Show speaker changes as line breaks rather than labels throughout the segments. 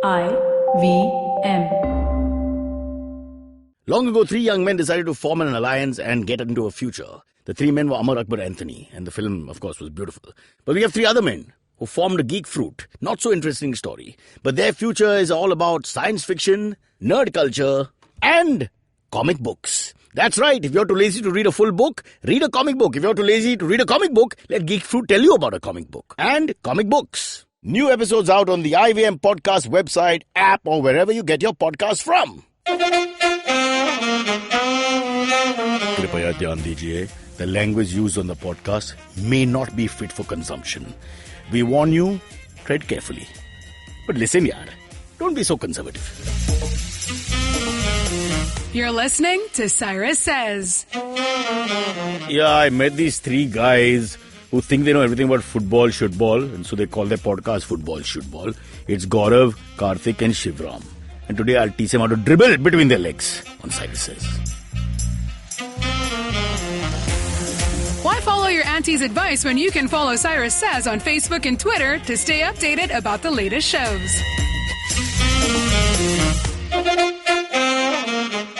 IVM.
Long ago, three young men decided to form an alliance and get into a future. The three men were Amar, Akbar, Anthony, and the film, of course, was beautiful. But we have three other men who formed a geek fruit. Not so interesting story. But their future is all about science fiction, nerd culture, and comic books. That's right. If you're too lazy to read a full book, read a comic book. If you're too lazy to read a comic book, let Geek Fruit tell you about a comic book. And comic books. New episodes out on the IVM podcast website, app, or wherever you get your podcasts from. Kripaya dhyan dijiye. The language used on the podcast may not be fit for consumption. We warn you, tread carefully. But listen, yaar, don't be so conservative.
You're listening to Cyrus Says.
Yeah, I met these three guys who think they know everything about football, shootball, and so they call their podcast Football Shootball. It's Gaurav, Kartik, and Sivaram. And today I'll teach them how to dribble between their legs on Cyrus Says.
Why follow your auntie's advice when you can follow Cyrus Says on Facebook and Twitter to stay updated about the latest shows?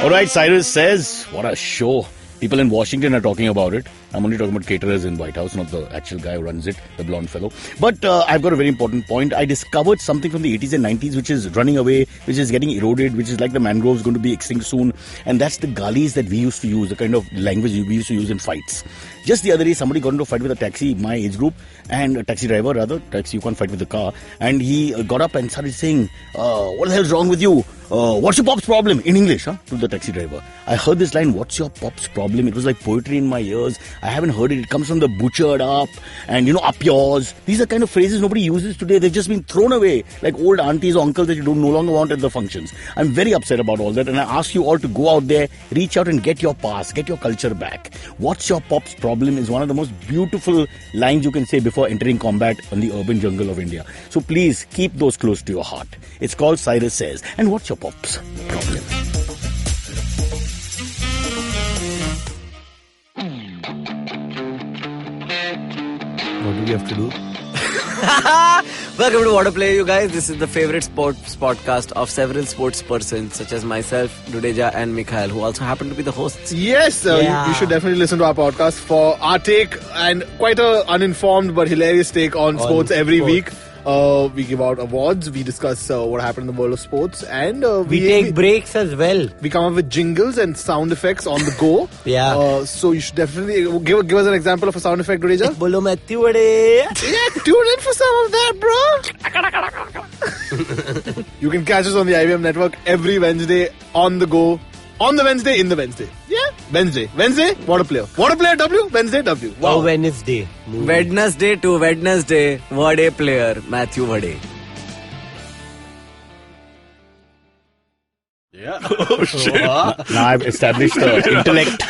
Alright, Cyrus Says, what a show. People in Washington are talking about it. I'm only talking about caterers in White House, not the actual guy who runs it, the blonde fellow. But I've got a very important point. I discovered something from the 80s and 90s which is running away, which is getting eroded, which is like the mangroves going to be extinct soon. And that's the galis that we used to use, the kind of language we used to use in fights. Just the other day, somebody got into a fight with a taxi, my age group, and a taxi driver rather. Taxi, you can't fight with the car. And he got up and started saying, what the hell's wrong with you? What's your pop's problem? In English, to the taxi driver. I heard this line, what's your pop's problem? It was like poetry in my ears. I haven't heard it. It comes from the butchered up and, up yours. These are kind of phrases nobody uses today. They've just been thrown away like old aunties or uncles that you no longer want at the functions. I'm very upset about all that, and I ask you all to go out there, reach out and get your past, get your culture back. What's your pop's problem is one of the most beautiful lines you can say before entering combat on the urban jungle of India. So please keep those close to your heart. It's called Cyrus Says. And what's your pop's problem?
What do we have to do?
Welcome to What a Play, you guys. This is the favorite sports podcast of several sports persons such as myself, Dudeja and Mikhail, who also happen to be the hosts.
Yes, you should definitely listen to our podcast for our take and quite a uninformed but hilarious take on sports every week. We give out awards, we discuss what happened in the world of sports, and
we take breaks as well.
We come up with jingles and sound effects on the go. So you should definitely give us an example of a sound effect, Dudeja.
Bolo Matthew Vade.
Yeah, tune in for some of that, bro. You can catch us on the IVM network every Wednesday on the go. On the Wednesday, in the Wednesday. Yeah. Wednesday, what a player. What a player, W. Wednesday, W.
Wow. Oh, Wednesday. Wednesday to Wednesday, what a player, Matthew Vade.
Yeah. Oh, shit. Now I've established the intellect.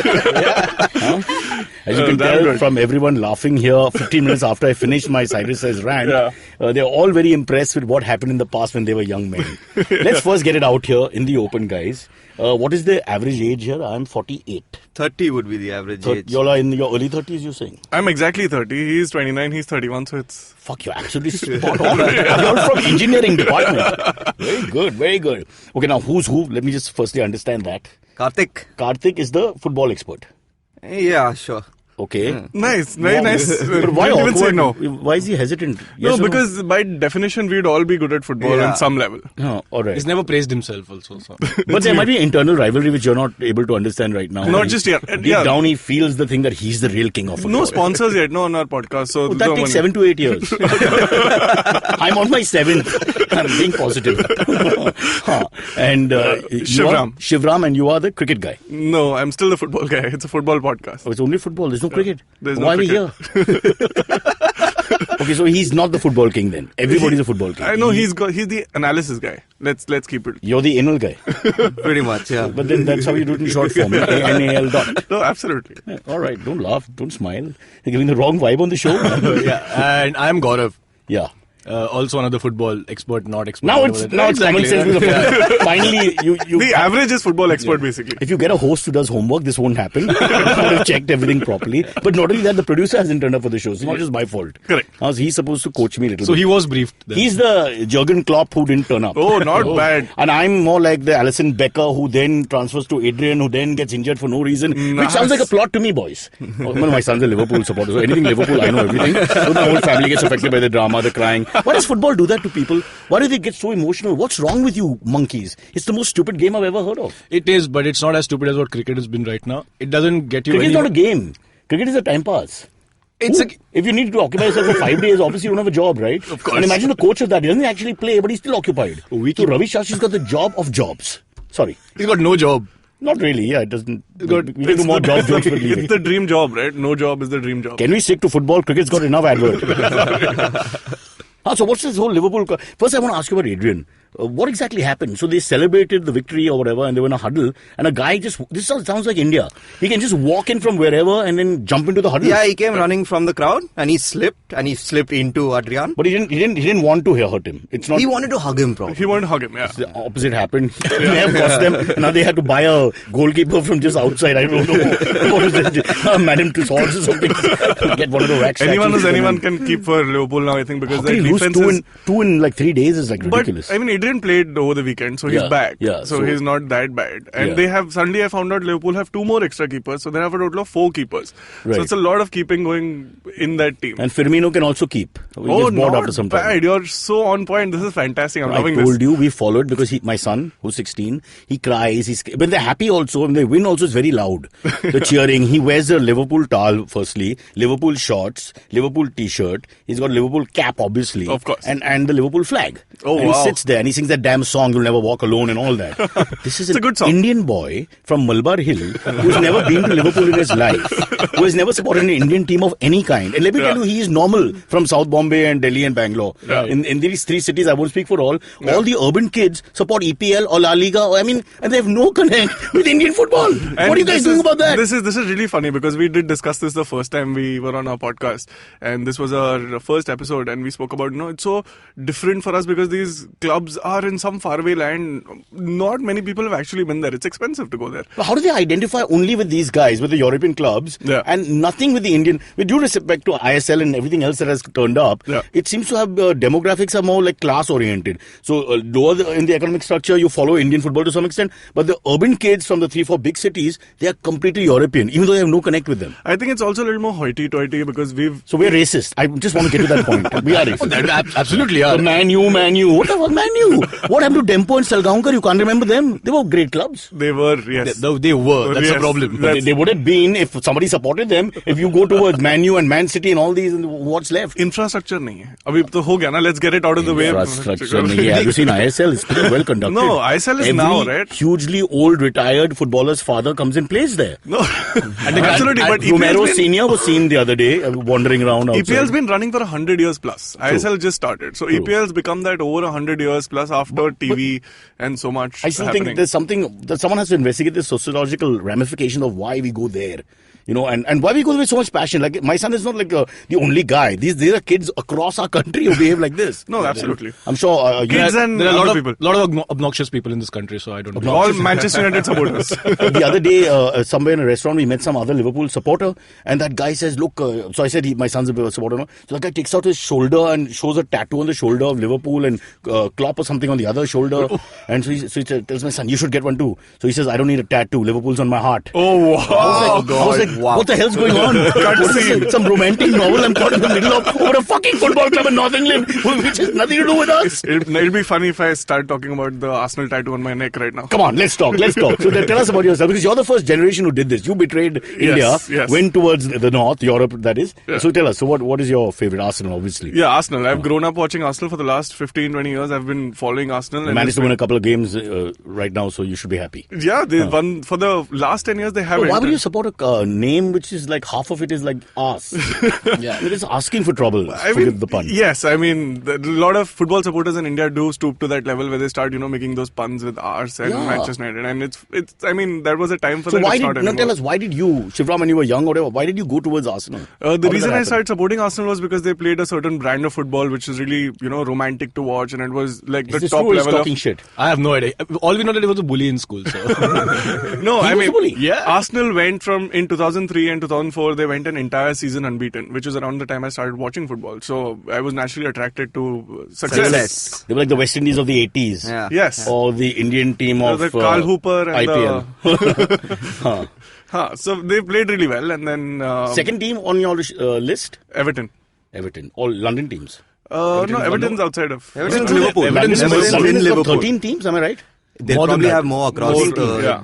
As you can tell from everyone laughing here 15 minutes after I finished my Cyrus Says rant, they're all very impressed with what happened in the past when they were young men. Let's first get it out here in the open, guys. What is the average age here? I'm 48.
30 would be the average age.
You're in your early 30s, you're saying?
I'm exactly 30. He's 29, he's 31, so it's...
Fuck, you're absolutely spot on. You're from engineering department. Very good, very good. Okay, now who's who? Let me just firstly understand that.
Kartik.
Kartik is the football expert.
Yeah, sure.
Okay.
Nice, very nice.
But why
even say no?
Why is he hesitant?
Yes no, because by definition, we'd all be good at football on some level.
Oh, all right.
He's never praised himself also. So.
But there might be internal rivalry which you're not able to understand right now.
Not just yet.
Deep down, he feels the thing that he's the real king of football.
No sponsors yet, no, on our podcast. So
that takes 7 to 8 years. I'm on my 7th. I'm being positive. And Shivram, and you are the cricket guy.
No, I'm still the football guy. It's a football podcast.
Oh, it's only football. There's no cricket.
There's
Why
no
are we here? Okay, so he's not the football king then. Everybody's a football king.
I know he's the analysis guy. Let's keep it.
You're the anal guy.
Pretty much, yeah.
But then that's how you do it in short form. ANAL dot.
No, absolutely.
Yeah, all right, don't laugh, don't smile. You're giving the wrong vibe on the show.
And I'm Gaurav.
Yeah.
Also another football expert, not expert.
Now it's common sense. Finally, you
The average is football expert, basically.
If you get a host who does homework, this won't happen. I would have checked everything properly. But not only that, the producer hasn't turned up for the show. So it's not just my fault.
Correct.
He's supposed to coach me a little
So
bit.
he was briefed then.
He's the Jurgen Klopp who didn't turn up.
Oh, not bad.
And I'm more like the Alison Becker who then transfers to Adrian, who then gets injured for no reason. Which sounds like a plot to me, boys. Well, my son's a Liverpool supporter, so anything Liverpool, I know everything. So my whole family gets affected by the drama, the crying. Why does football do that to people? Why do they get so emotional? What's wrong with you, monkeys? It's the most stupid game I've ever heard of.
It is, but it's not as stupid as what cricket has been right now. It doesn't get you
Cricket is
any...
not a game. Cricket is a time pass.
It's a...
If you need to occupy yourself for 5 days, obviously you don't have a job, right?
Of course.
And imagine the coach of that. He doesn't actually play, but he's still occupied. So Ravi Shastri's got the job of jobs. Sorry.
He's got no job.
Not really, yeah. It doesn't. We can do more jobs for leaving.
It's the dream job, right? No job is the dream job.
Can we stick to football? Cricket's got enough advert. So what's this whole Liverpool? First, I want to ask you about Adrian. What exactly happened? So they celebrated the victory or whatever, and they were in a huddle, and a guy this sounds like India. He can just walk in from wherever and then jump into the huddle.
Yeah, he came running from the crowd and he slipped into Adrian.
But he didn't want to hurt him. It's not.
He wanted to hug him, probably.
He wanted to hug him, yeah.
The opposite happened. It may have cost them. Now they had to buy a goalkeeper from just outside. I don't know. What was that? Madame Tussauds or something. Get one of the wax
Anyone can keep for Liverpool now, I think, because
How
their
can he lose
defense is...
two in like 3 days is like ridiculous.
But, I mean, Adrian played over the weekend, so he's
Yeah,
back.
yeah,
so
so-
he's not that bad. And
Yeah.
they have, suddenly I found out Liverpool have 2 more extra keepers, so they have a total of 4 keepers.
Right.
So it's a lot of keeping going in that team.
And Firmino can also keep. He
Oh,
gets bored
not
after some time.
bad. You're so on point. This is fantastic. I'm
I
loving
told
this.
you we followed because my son, who's 16, he cries. When they're happy also, when they win also, it's very loud. The cheering. He wears a Liverpool towel, firstly, Liverpool shorts, Liverpool t-shirt. He's got Liverpool cap, obviously.
Of course.
And the Liverpool flag.
Oh,
and
wow.
he sits there and he sings that damn song, You'll Never Walk Alone and all that. This is
It's a good song.
Indian boy from Malabar Hill who's never been to Liverpool in his life, who has never supported an Indian team of any kind. And let me tell you, he is normal from South Bombay and Delhi and Bangalore.
Yeah.
In these 3 cities, I won't speak for all the urban kids support EPL or La Liga. And they have no connect with Indian football.
And
What are you guys doing about that?
This is really funny because we did discuss this the first time we were on our podcast, and this was our first episode, and we spoke about it's so different for us because these clubs are in some faraway land. Not many people have actually been there. It's expensive to go there.
But how do they identify only with these guys, with the European clubs,
Yeah.
and nothing with the Indian? With due respect to ISL and everything else that has turned up,
Yeah.
it seems to have demographics are more like class oriented. So lower in the economic structure, you follow Indian football to some extent, but the urban kids from the 3-4 big cities, they are completely European, even though they have no connect with them.
I think it's also a little more hoity-toity because
So we're racist. I just want to get to that point. We are racist.
Absolutely, yeah.
The Man U. What the fuck, Man U? What happened to Dempo and Salgaonkar? You can't remember them. They were great clubs.
they were, yes.
They were. That's
Yes,
the problem.
But they would have been if somebody supported them. If you go towards Man U and Man City and all these, what's left?
Infrastructure नहीं है. अभी तो हो गया ना. Let's get it out of the way.
Infrastructure. Have you seen ISL? It's pretty well conducted.
No, ISL is
Every
now, right?
hugely old retired footballer's father comes and plays there.
No, absolutely. But
Romero
EPL's been,
Senior was seen the other day wandering around outside.
EPL's been running for 100 years plus. ISL just started. So EPL's become that over 100 years plus after TV and so much
I still
happening.
think there's something that someone has to investigate the sociological ramification of why we go there. And why we go there with so much passion. Like, my son is not like the only guy. These are kids across our country who behave like this.
No, absolutely.
I'm sure
Kids and
There are a
other
lot
people.
of obnoxious people in this country, so I don't know.
All Manchester United supporters.
the other day, somewhere in a restaurant, we met some other Liverpool supporter, and that guy says, look, so I said, my son's a supporter. No? So that guy takes out his shoulder and shows a tattoo on the shoulder of Liverpool and Klopp or something on the other shoulder. And so he tells my son, you should get one too. So he says, I don't need a tattoo. Liverpool's on my heart.
Oh, wow.
I was like, what the hell's going on? What is it? Some romantic novel I'm caught in the middle of over a fucking football club in North England, which has nothing to do with us.
It'll be funny if I start talking about the Arsenal tattoo on my neck right now.
Come on, let's talk. So tell us about yourself, because you're the first generation who did this. You betrayed India,
yes.
went towards the north, Europe, that is.
Yeah.
So tell us, so what is your favorite? Arsenal, obviously.
Yeah, Arsenal. I've grown up watching Arsenal for the last 15, 20 years. I've been following Arsenal.
They managed to win a couple of games right now, so you should be happy.
Yeah, they won for the last 10 years. They haven't.
Why would you support a name which is like half of it is like ass. Yeah, it is asking for trouble.
I
Forgive
mean,
the pun.
yes, I mean, a lot of football supporters in India do stoop to that level where they start, making those puns with ours and Manchester United. And it's. I mean, there was a time for
So
that.
why
It's not
did, now
anymore.
tell us, why did you, Shivram, when you were young or whatever, why did you go towards Arsenal?
The reason I started supporting Arsenal was because they played a certain brand of football which is really, romantic to watch, and it was like
Is
the
this
top
true or is
level
talking
of.
shit?
I have no idea. All we know that he was a bully in school. So
No, I
was
mean,
a bully?
Yeah.
Arsenal went in 2003 and 2004, they went an entire season unbeaten, which was around the time I started watching football. So I was naturally attracted to success.
They were like the West Indies of the 80s.
Yeah.
Yes.
Or the Indian team of
The Carl Hooper and
IPL.
So they played really well, and then
Second team on your list?
Everton.
Everton. All London teams.
No, Everton's outside of.
Everton's Liverpool.
London's
Everton's
London
in
has got
Liverpool.
13 teams, am I right?
They'll
More than
probably
that.
have more across
More,
the...
yeah.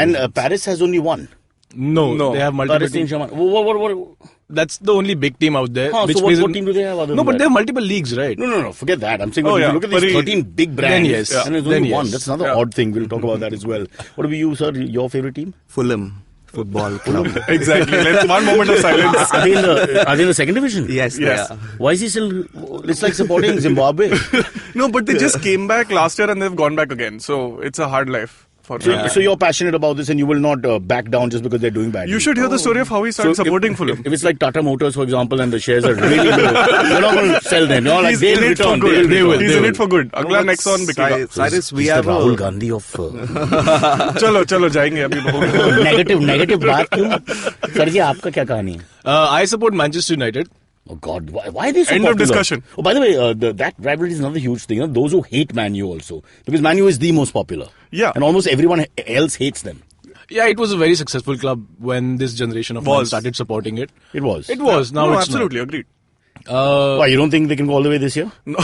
And Paris has only one.
no, they have multiple
Paris
teams.
Saint-Germain. What?
That's the only big team out there.
So
which
what
plays in-
team do they have other
No,
than
but
that?
they have multiple leagues, right?
No. Forget that. I'm saying,
Oh,
if
yeah.
you look at these
But
13 big brands,
Then yes.
and there's
Then
only
yes.
one. That's another odd thing. We'll talk about that as well. What about you, sir? Your favorite team?
Fulham Football Club.
Exactly. Let's one moment of silence.
Are they in the second division?
Yes, they
Yes.
are.
Why is he still? It's like supporting Zimbabwe.
No, but they just came back last year and they've gone back again. So it's a hard life for them.
So you're passionate about this, and you will not back down just because they're doing badly.
You should hear the story of how he started supporting Fulham.
If it's like Tata Motors, for example, and the shares are really low, you're not going to sell them. You're like,
He's
they'll
in it for
return.
good.
They will.
He's in it for good. Agla next on Bikila.
Cyrus, we
He's
have
the Rahul
a...
Gandhi of
चलो जाएंगे अभी बहुत.
negative बात क्यों? Sir जी आपका क्या कहानी है?
I support Manchester United.
Oh God, why are they so
End of
popular?
discussion.
Oh, by the way, that rivalry is another huge thing. Those who hate Man U also, because Man U is the most popular.
Yeah.
And almost everyone else hates them.
Yeah, it was a very successful club when this generation of fans started supporting it.
It was.
It was. Now
No,
it's
absolutely agreed.
Why, you don't think they can go all the way this year?
No,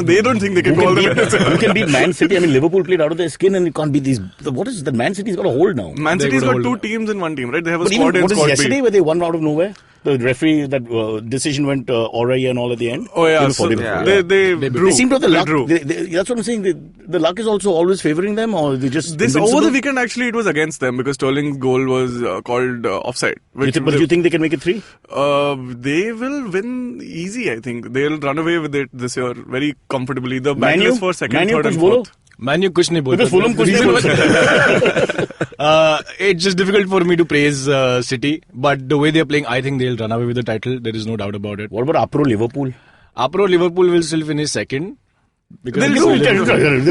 they don't think they can go all the way.
Who can beat Man City? I mean, Liverpool played out of their skin, and it can't beat these. What is that? Man City's got a hold now.
Man
They
City's
got
got
hold
two
of it.
teams in one team, right? They have a
But
squad
even,
A
what
and
is
squad
yesterday
B.
where they won out of nowhere? The referee, that decision went alright and all at the end.
Oh yeah,
They were
so
forgiven.
they drew.
They seem to have the
They
luck.
drew.
That's what I'm saying. The luck is also always favouring them, or they just
This
invincible?
over the weekend actually it was against them because Sterling's goal was called offside.
But do you think they can make it 3?
They will win easy. I think they'll run away with it this year very comfortably. The
Man
battle
U?
is for second,
Man U
third,
कुछ
and
बोलो?
fourth.
Man U कुछ नहीं बोलता.
Because Fulham कुछ नहीं बोलता.
It's just difficult for me to praise City, but the way they're playing, I think they'll run away with the title. There is no doubt about it.
What about Apro Liverpool?
Apro Liverpool will still finish second. Because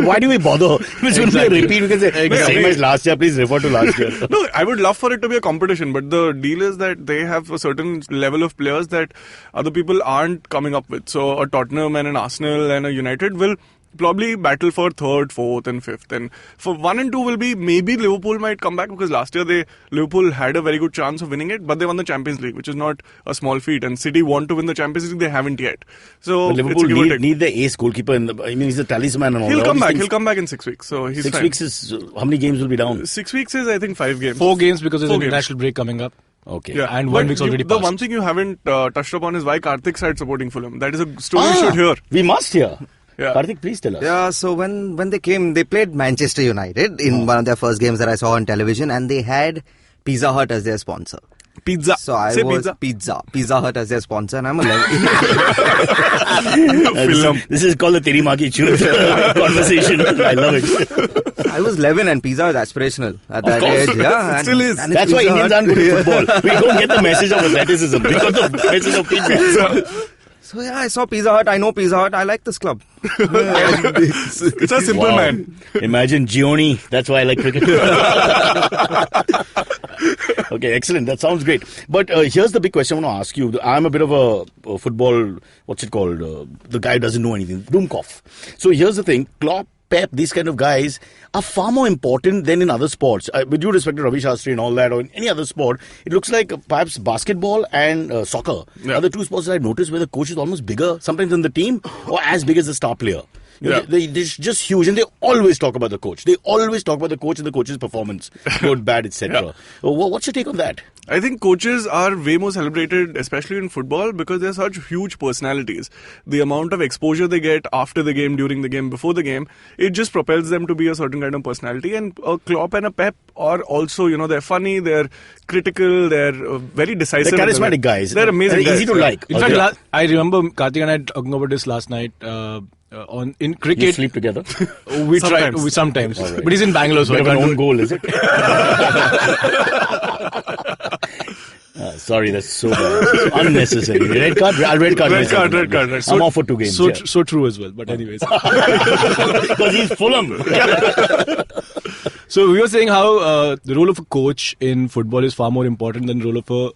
Why do we bother? It's going to be a
Exactly.
repeat because the same as last year. Please refer to last year.
No, I would love for it to be a competition, but the deal is that they have a certain level of players that other people aren't coming up with. So a Tottenham and an Arsenal and a United will probably battle for third, fourth and fifth. And for 1 and 2 will be maybe Liverpool might come back because last year Liverpool had a very good chance of winning it, but they won the Champions League, which is not a small feat. And City want to win the Champions League, they haven't yet. So
But
it's a
Liverpool
give or take.
need the ace goalkeeper. He's a talisman and all
He'll
that.
come
All
back.
these
He'll
things.
come back in 6 weeks. So he's
6
fine.
weeks is how many games will be down?
6 weeks is I think 5 games.
4 games because there's an
4 games.
international break coming up.
Okay.
Yeah,
And
but
1 week's already
The
passed.
one thing you haven't touched upon is why Kartik started supporting Fulham. That is a story you should hear.
We must hear.
Yeah.
Kartik, please tell us.
Yeah, so when they came, they played Manchester United in one of their first games that I saw on television, and they had Pizza Hut as their sponsor.
Pizza.
So I
Say
was
pizza.
Pizza Hut as their sponsor, and I'm a
This is called the Teri Maa Ki Chut conversation. I love it.
I was 11, and pizza was aspirational at that
course.
age. Yeah,
It still is.
and
That's
it's
why
Pizza
Indians
Hut.
aren't good at football. We don't get the message of athleticism because of the message of pizza.
So yeah, I saw Pizza Hut. I know Pizza Hut. I like this club.
It's a simple
Wow.
man.
Imagine Gioni. That's why I like cricket. Okay, excellent. That sounds great. But here's the big question I want to ask you. I'm a bit of a football, what's it called? The guy who doesn't know anything. Doomkoff. So here's the thing. Klopp, Pep, these kind of guys are far more important than in other sports. With due respect to Ravi Shastri and all that, or in any other sport, it looks like perhaps basketball and soccer are the two sports that I've noticed where the coach is almost bigger, sometimes than the team, or as big as the star player. They're just huge, and they always talk about the coach. They always talk about the coach and the coach's performance, good, bad, etc. What's your take on that?
I think coaches are way more celebrated, especially in football, because they're such huge personalities. The amount of exposure they get after the game, during the game, before the game, it just propels them to be a certain kind of personality. And a Klopp and a Pep are also, they're funny, they're critical, they're very decisive.
They're charismatic guys.
They're amazing guys.
Easy to like.
In fact, I remember Kartik and I talking about this last night. In cricket,
You sleep together?
we try sometimes.
Right.
But he's in Bangalore, so I
You have
can't
an
do
own goal, is it? Sorry, that's so bad. Unnecessary. Red card? Red card.
Red card.
I'm off for 2 games.
So true as well. But anyways.
Because he's Fulham.
So we were saying how the role of a coach in football is far more important than the role of a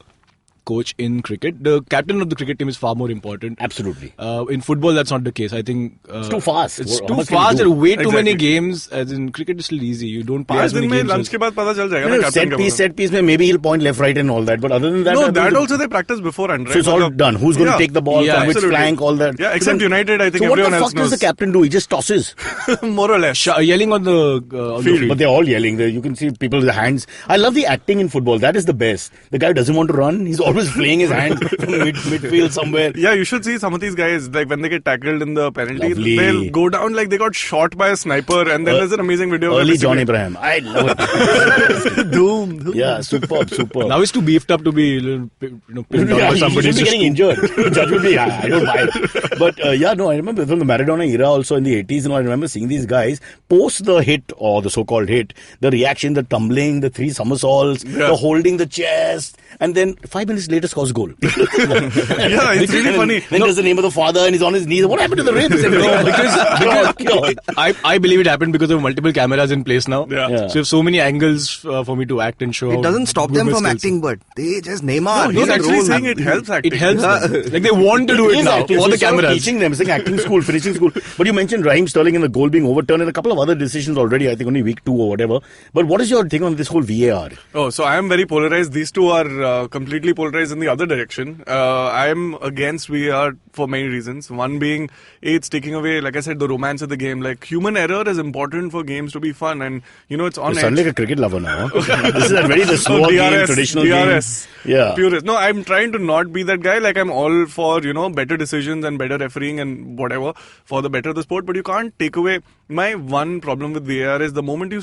coach in cricket. The captain of the cricket team is far more important.
Absolutely.
In football, that's not the case. I think
it's too fast.
It's
How
too
much can you
fast.
do?
There are way too many
Exactly.
games. As in cricket, is still easy. You don't play as many games.
lunch के बाद पता चल जाएगा ना captain
Set piece, maybe he'll point left, right, and all that. But other than that,
No, that also they practice beforehand, right?
So it's all done. Who's going to take the ball from which
absolutely.
flank, all that.
Yeah, except United, I think
So what
everyone
the
else
fuck does
knows.
the captain do? He just tosses.
More or less.
Yelling on the field.
But they're all yelling. You can see people with their hands. I love the acting in football. That is the best. The guy doesn't want to run. He's always playing his hands from midfield somewhere.
Yeah, you should see some of these guys, like when they get tackled in the penalty,
Lovely.
they'll go down like they got shot by a sniper, and then there's an amazing video. where
Early
basically-
John Abraham. I love it.
Doom.
Yeah, superb.
Now he's too beefed up to be pinned down
Yeah,
by
he
somebody.
should be getting injured. Judge would be, I don't buy it. But I remember from the Maradona era also in the 80s, I remember seeing these guys post the hit or the so-called hit, the reaction, the tumbling, the 3 somersaults, the holding the chest, and then 5 minutes later scores goal.
Yeah, it's really funny.
Then there's the name of the father and he's on his knees. What happened to the ribs?
because I believe it happened because of multiple cameras in place now.
Yeah.
So you have so many angles for me to act and show.
It doesn't stop them from acting, but they just Neymar.
He's actually
role.
saying it helps acting.
It helps them. Like they want to do it now for the cameras.
Teaching them, saying acting school, finishing school. But you mentioned Raheem Sterling and the goal being overturned and a couple of other decisions already, I think only week 2 or whatever. But what is your take on this whole VAR?
Oh, so I am very polarized. These two are completely polarized in the other direction. I am against VAR for many reasons. One being, it's taking away, like I said, the romance of the game. Like, human error is important for games to be fun, and it's on
You
edge.
sound like a cricket lover now. Huh? This is the slow game, traditional
DRS.
game. Yeah.
Purist. No, I'm trying to not be that guy. Like, I'm all for, better decisions and better refereeing and whatever for the better of the sport, but you can't take away. My one problem with VAR is the moment you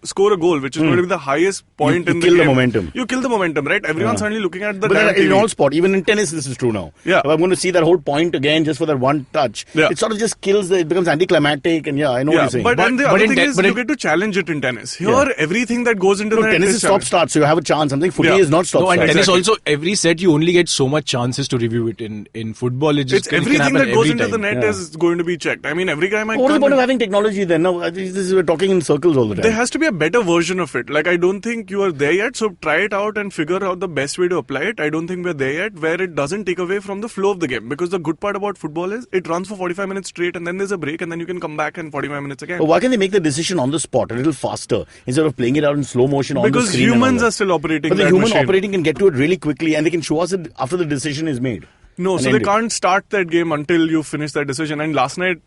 score a goal, which is going to be the highest point in the game.
You kill the momentum.
You kill the momentum, right? Everyone's suddenly looking at the
But
damn
in
TV.
all sport, even in tennis, this is true now.
Yeah.
If I'm going to see that whole point again just for that one touch,
Yeah.
it sort of just kills it becomes anticlimactic, and I know what you're saying.
But the
but
other
in
thing is you
in-
get to challenge it in tennis. Here, everything that goes into the net
tennis is stop-start, so you have a chance. I'm saying footy is not
No, and
stop-start.
tennis also, every set you only get so much chances to review it. In football, it just
It's
can
everything
happen
that goes
every
into
time.
the net is going to be checked. I mean, every guy might
What's the
come
point of
in-
having technology then? No, we're talking in circles all the time.
There has to be a better version of it. Like, I don't think you are there yet, so try it out and figure out the best way to apply it. I don't think we're there yet, where it doesn't take away from the flow of the game. Because the good part about football is it runs for 45 minutes straight, and then there's a break, and then you can come back and 45 minutes again.
Why can't they make the decision on the spot a little faster instead of playing it out in slow motion on the
Because
screen? and all
humans
that?
are still operating
But the
that
human
machine.
operating can get to it really quickly, and they can show us it after the decision is made.
No,
And
so
end
they
it.
can't start that game until you finish that decision. And last night,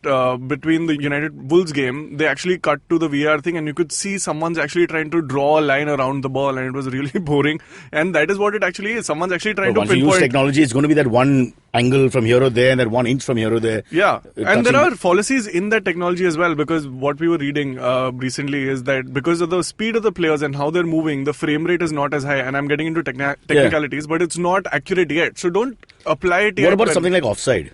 between the United Wolves game, they actually cut to the VR thing, and you could see someone's actually trying to draw a line around the ball, and it was really boring. And that is what it actually is. Someone's actually trying
But
to
once you use
pinpoint.
technology, it's going to be that one angle from here or there, and that 1 inch from here or there.
Yeah, and there
touching-
are fallacies in that technology as well, because what we were reading recently is that because of the speed of the players and how they're moving, the frame rate is not as high. And I'm getting into technicalities, but it's not accurate yet. So don't apply it yet.
What about
when-
something like offside?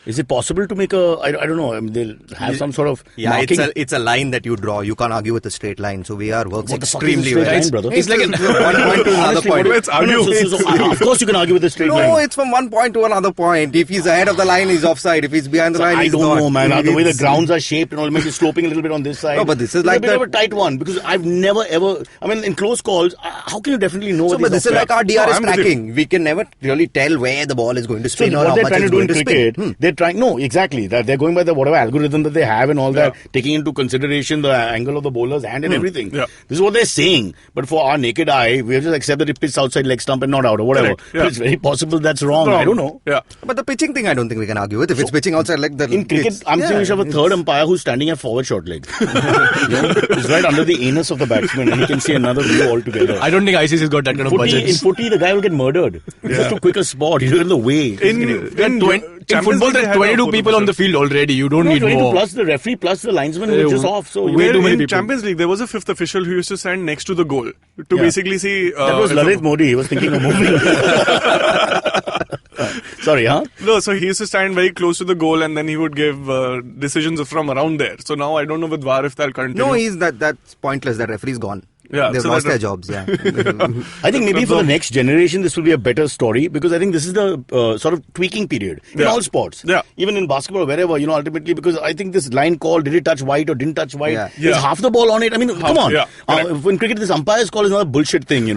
Is it possible to make I don't know. I mean, they'll have some sort of
Yeah,
marking.
it's a line that you draw. You can't argue with a straight line. So VAR works
What the fuck is a
extremely
straight
well.
line, brother?
It's like one point to another
Honestly,
point.
Let's argue.
Of course, you can argue with the straight
No,
line.
it's from one point to another point. If he's ahead of the line, he's offside. If he's behind the line,
I
he's
don't
not.
know, man. The way the
It's-
grounds are shaped and all, maybe sloping a little bit on this side.
No, but this is
It's
like
a bit
the-
of a tight one because I've never ever. I mean, in close calls, how can you definitely know?
So,
whether
but
he's
this is like
offside?
our DRS
I'm with you.
tracking. We can never really tell where the ball is going to
So
spin or
what
how
they're
much
trying to
it's
do
going
in
to
cricket,
spin.
they're trying. No, exactly. That they're going by the whatever algorithm that they have and all that, taking into consideration the angle of the bowler's hand and everything.
Yeah.
This is what they're saying. But for our naked eye, we have just accept that it pitched outside leg stump and not out or whatever.
Yeah.
But it's very possible that's wrong. I don't know.
Yeah.
But the pitching thing, I don't think we can argue with. If it's pitching outside leg, then
In cricket, I'm saying we should have a third umpire who's standing at forward short leg. He's right under the anus of the batsman and he can see another view altogether.
I don't think ICC has got that kind of
In
budget.
footy, the guy will get murdered. Just too quick a spot. He's in the way.
In football, there are 22 people on the field already. You don't need
22
more.
plus the referee plus the linesman who is just off. So
Way too many
in
people.
Champions League, there was a fifth official who used to stand next to the goal to basically see.
that was
if
Lalit Modi. He was thinking of moving. Sorry, huh?
No, so he used to stand very close to the goal and then he would give decisions from around there. So now I don't know with VAR if they'll continue.
No, that's pointless. That referee's gone.
Yeah,
They've
so
lost
that-
their jobs, yeah.
I think maybe for the next generation, this will be a better story because I think this is the sort of tweaking period in all sports.
Yeah.
Even in basketball, wherever, ultimately, because I think this line call, did it touch white or didn't touch white?
Yeah.
There's half the ball on it. I mean, come on.
yeah,
In cricket, this umpire's call is not a bullshit thing,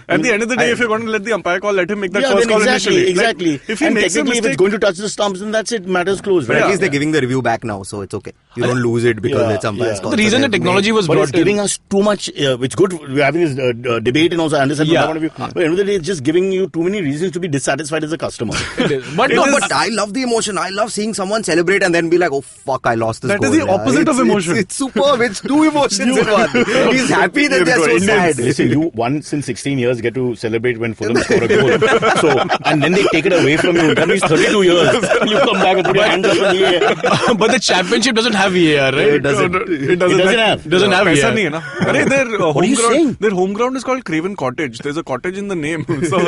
At the end of the day, if you're going to let the umpire call, let him make that
yeah,
first
then
call initially.
exactly.
Like, if he
and
makes a
technically, if
mistake,
it's going to touch the stumps, then that's it. Matters closed,
But
right?
at least they're giving the review back now, so it's okay. You don't lose it because it's umpire's call.
The reason
So
the technology was
But
brought
it's giving us too much. It's good. We're having this debate, and also I understand from
Yeah.
that point of view. But at the end of the day, it's just giving you too many reasons to be dissatisfied as a customer.
But
But I love the emotion. I love seeing someone celebrate and then be like, oh fuck, I lost this
That
goal.
is the opposite of emotion.
It's superb. It's two emotions in one. He's happy that they're so
Indians,
sad.
listen, you once in 16 years get to celebrate when Fulham score a goal. So, and then they take it away from you. That means 32 years. And you come back and put your hands up in the air.
but the championship doesn't have VAR, right?
It doesn't.
It
doesn't
like-
have.
Doesn't have
Paisa
VAR.
nahi hai na. Arey, their
What are you
home
saying?
ground. Their home ground is called Craven Cottage. There's a cottage in the name. So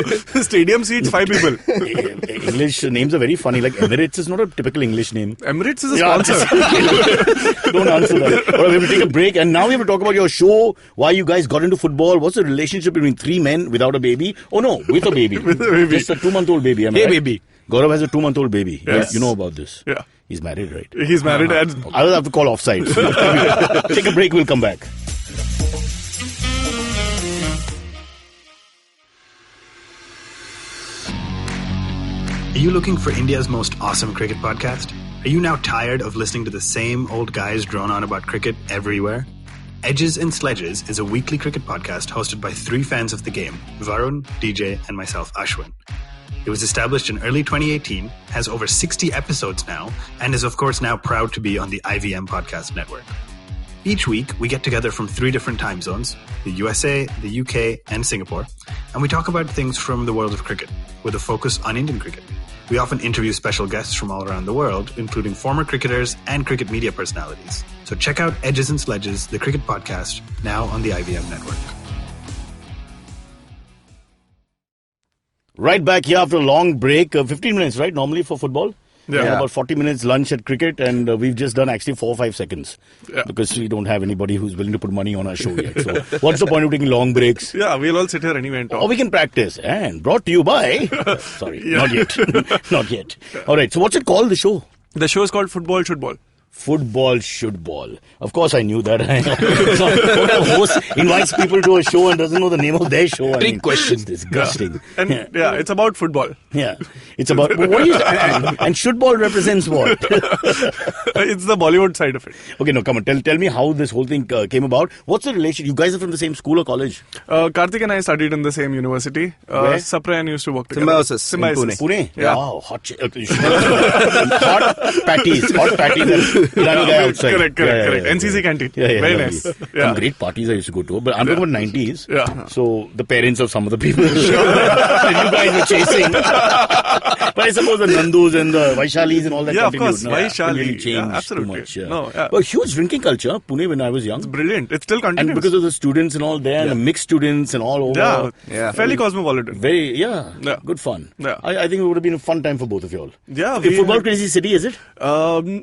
stadium seats 5 people.
English names are very funny. Like Emirates is not a typical English name.
Emirates is a
Yeah,
sponsor.
Don't answer that. All right, we will take a break, and now we have to talk about your show. Why you guys got into football? What's the relationship between three men without a baby? Oh no, with a baby.
With a baby.
Just a 2-month-old baby. Am I
Hey,
right?
baby.
Gaurav has a 2-month-old baby.
Yes.
You know about this.
Yeah.
He's married, right?
He's married and
I will have to call offside. Take a break. We'll come back.
Are you looking for India's most awesome cricket podcast? Are you now tired of listening to the same old guys drone on about cricket everywhere? Edges and Sledges is a weekly cricket podcast hosted by three fans of the game, Varun, DJ, and myself, Ashwin. It was established in early 2018, has over 60 episodes now, and is of course now proud to be on the IVM Podcast Network. Each week, we get together from three different time zones, the USA, the UK, and Singapore, and we talk about things from the world of cricket, with a focus on Indian cricket. We often interview special guests from all around the world, including former cricketers and cricket media personalities. So check out Edges and Sledges, the cricket podcast, now on the IVM network.
Right back here after a long break. 15 minutes, right? Normally for football.
Yeah.
And about 40 minutes lunch at cricket, and we've just done actually 4 or 5 seconds because we don't have anybody who's willing to put money on our show yet. So, what's the point of taking long breaks?
yeah, we'll all sit here anyway and talk.
Or we can practice. And brought to you by. Sorry, not yet. Not yet. All right. So, what's it called, the show?
The show is called Football Shootball.
Football Shootball. Of course, I knew that. What a host invites people to a show and doesn't know the name of their show. I mean,
question.
Disgusting.
And it's about football.
Yeah. It's about. What is, and shootball represents what?
It's the Bollywood side of it.
Okay, no, come on. Tell me how this whole thing came about. What's the relation? You guys are from the same school or college?
Kartik and I studied in the same university.
Where?
Sapre and used to work together.
Symbiosis in
Pune?
Yeah.
Wow, hot patties. Hot patties. Irani guy outside.
Correct. NCC canteen.
Yeah,
Very
lovely.
nice.
Some
Yeah.
great parties I used to go to. But I'm talking about 90s.
Yeah.
So the parents of some of the people that you guys were chasing. But I suppose the Nandus and the Vaishalis and all that
Yeah, of
continued.
course.
No?
Vaishali.
It really changed
Yeah, absolutely.
too much. Yeah.
No, yeah.
But huge drinking culture, Pune, when I was young.
Brilliant. It still continues.
And because of the students and all there, and the mixed students and all over.
Yeah. Fairly cosmopolitan.
Very,
Yeah.
good fun.
Yeah.
I think it would have been a fun time for both of you all.
Yeah.
A football crazy city, is it?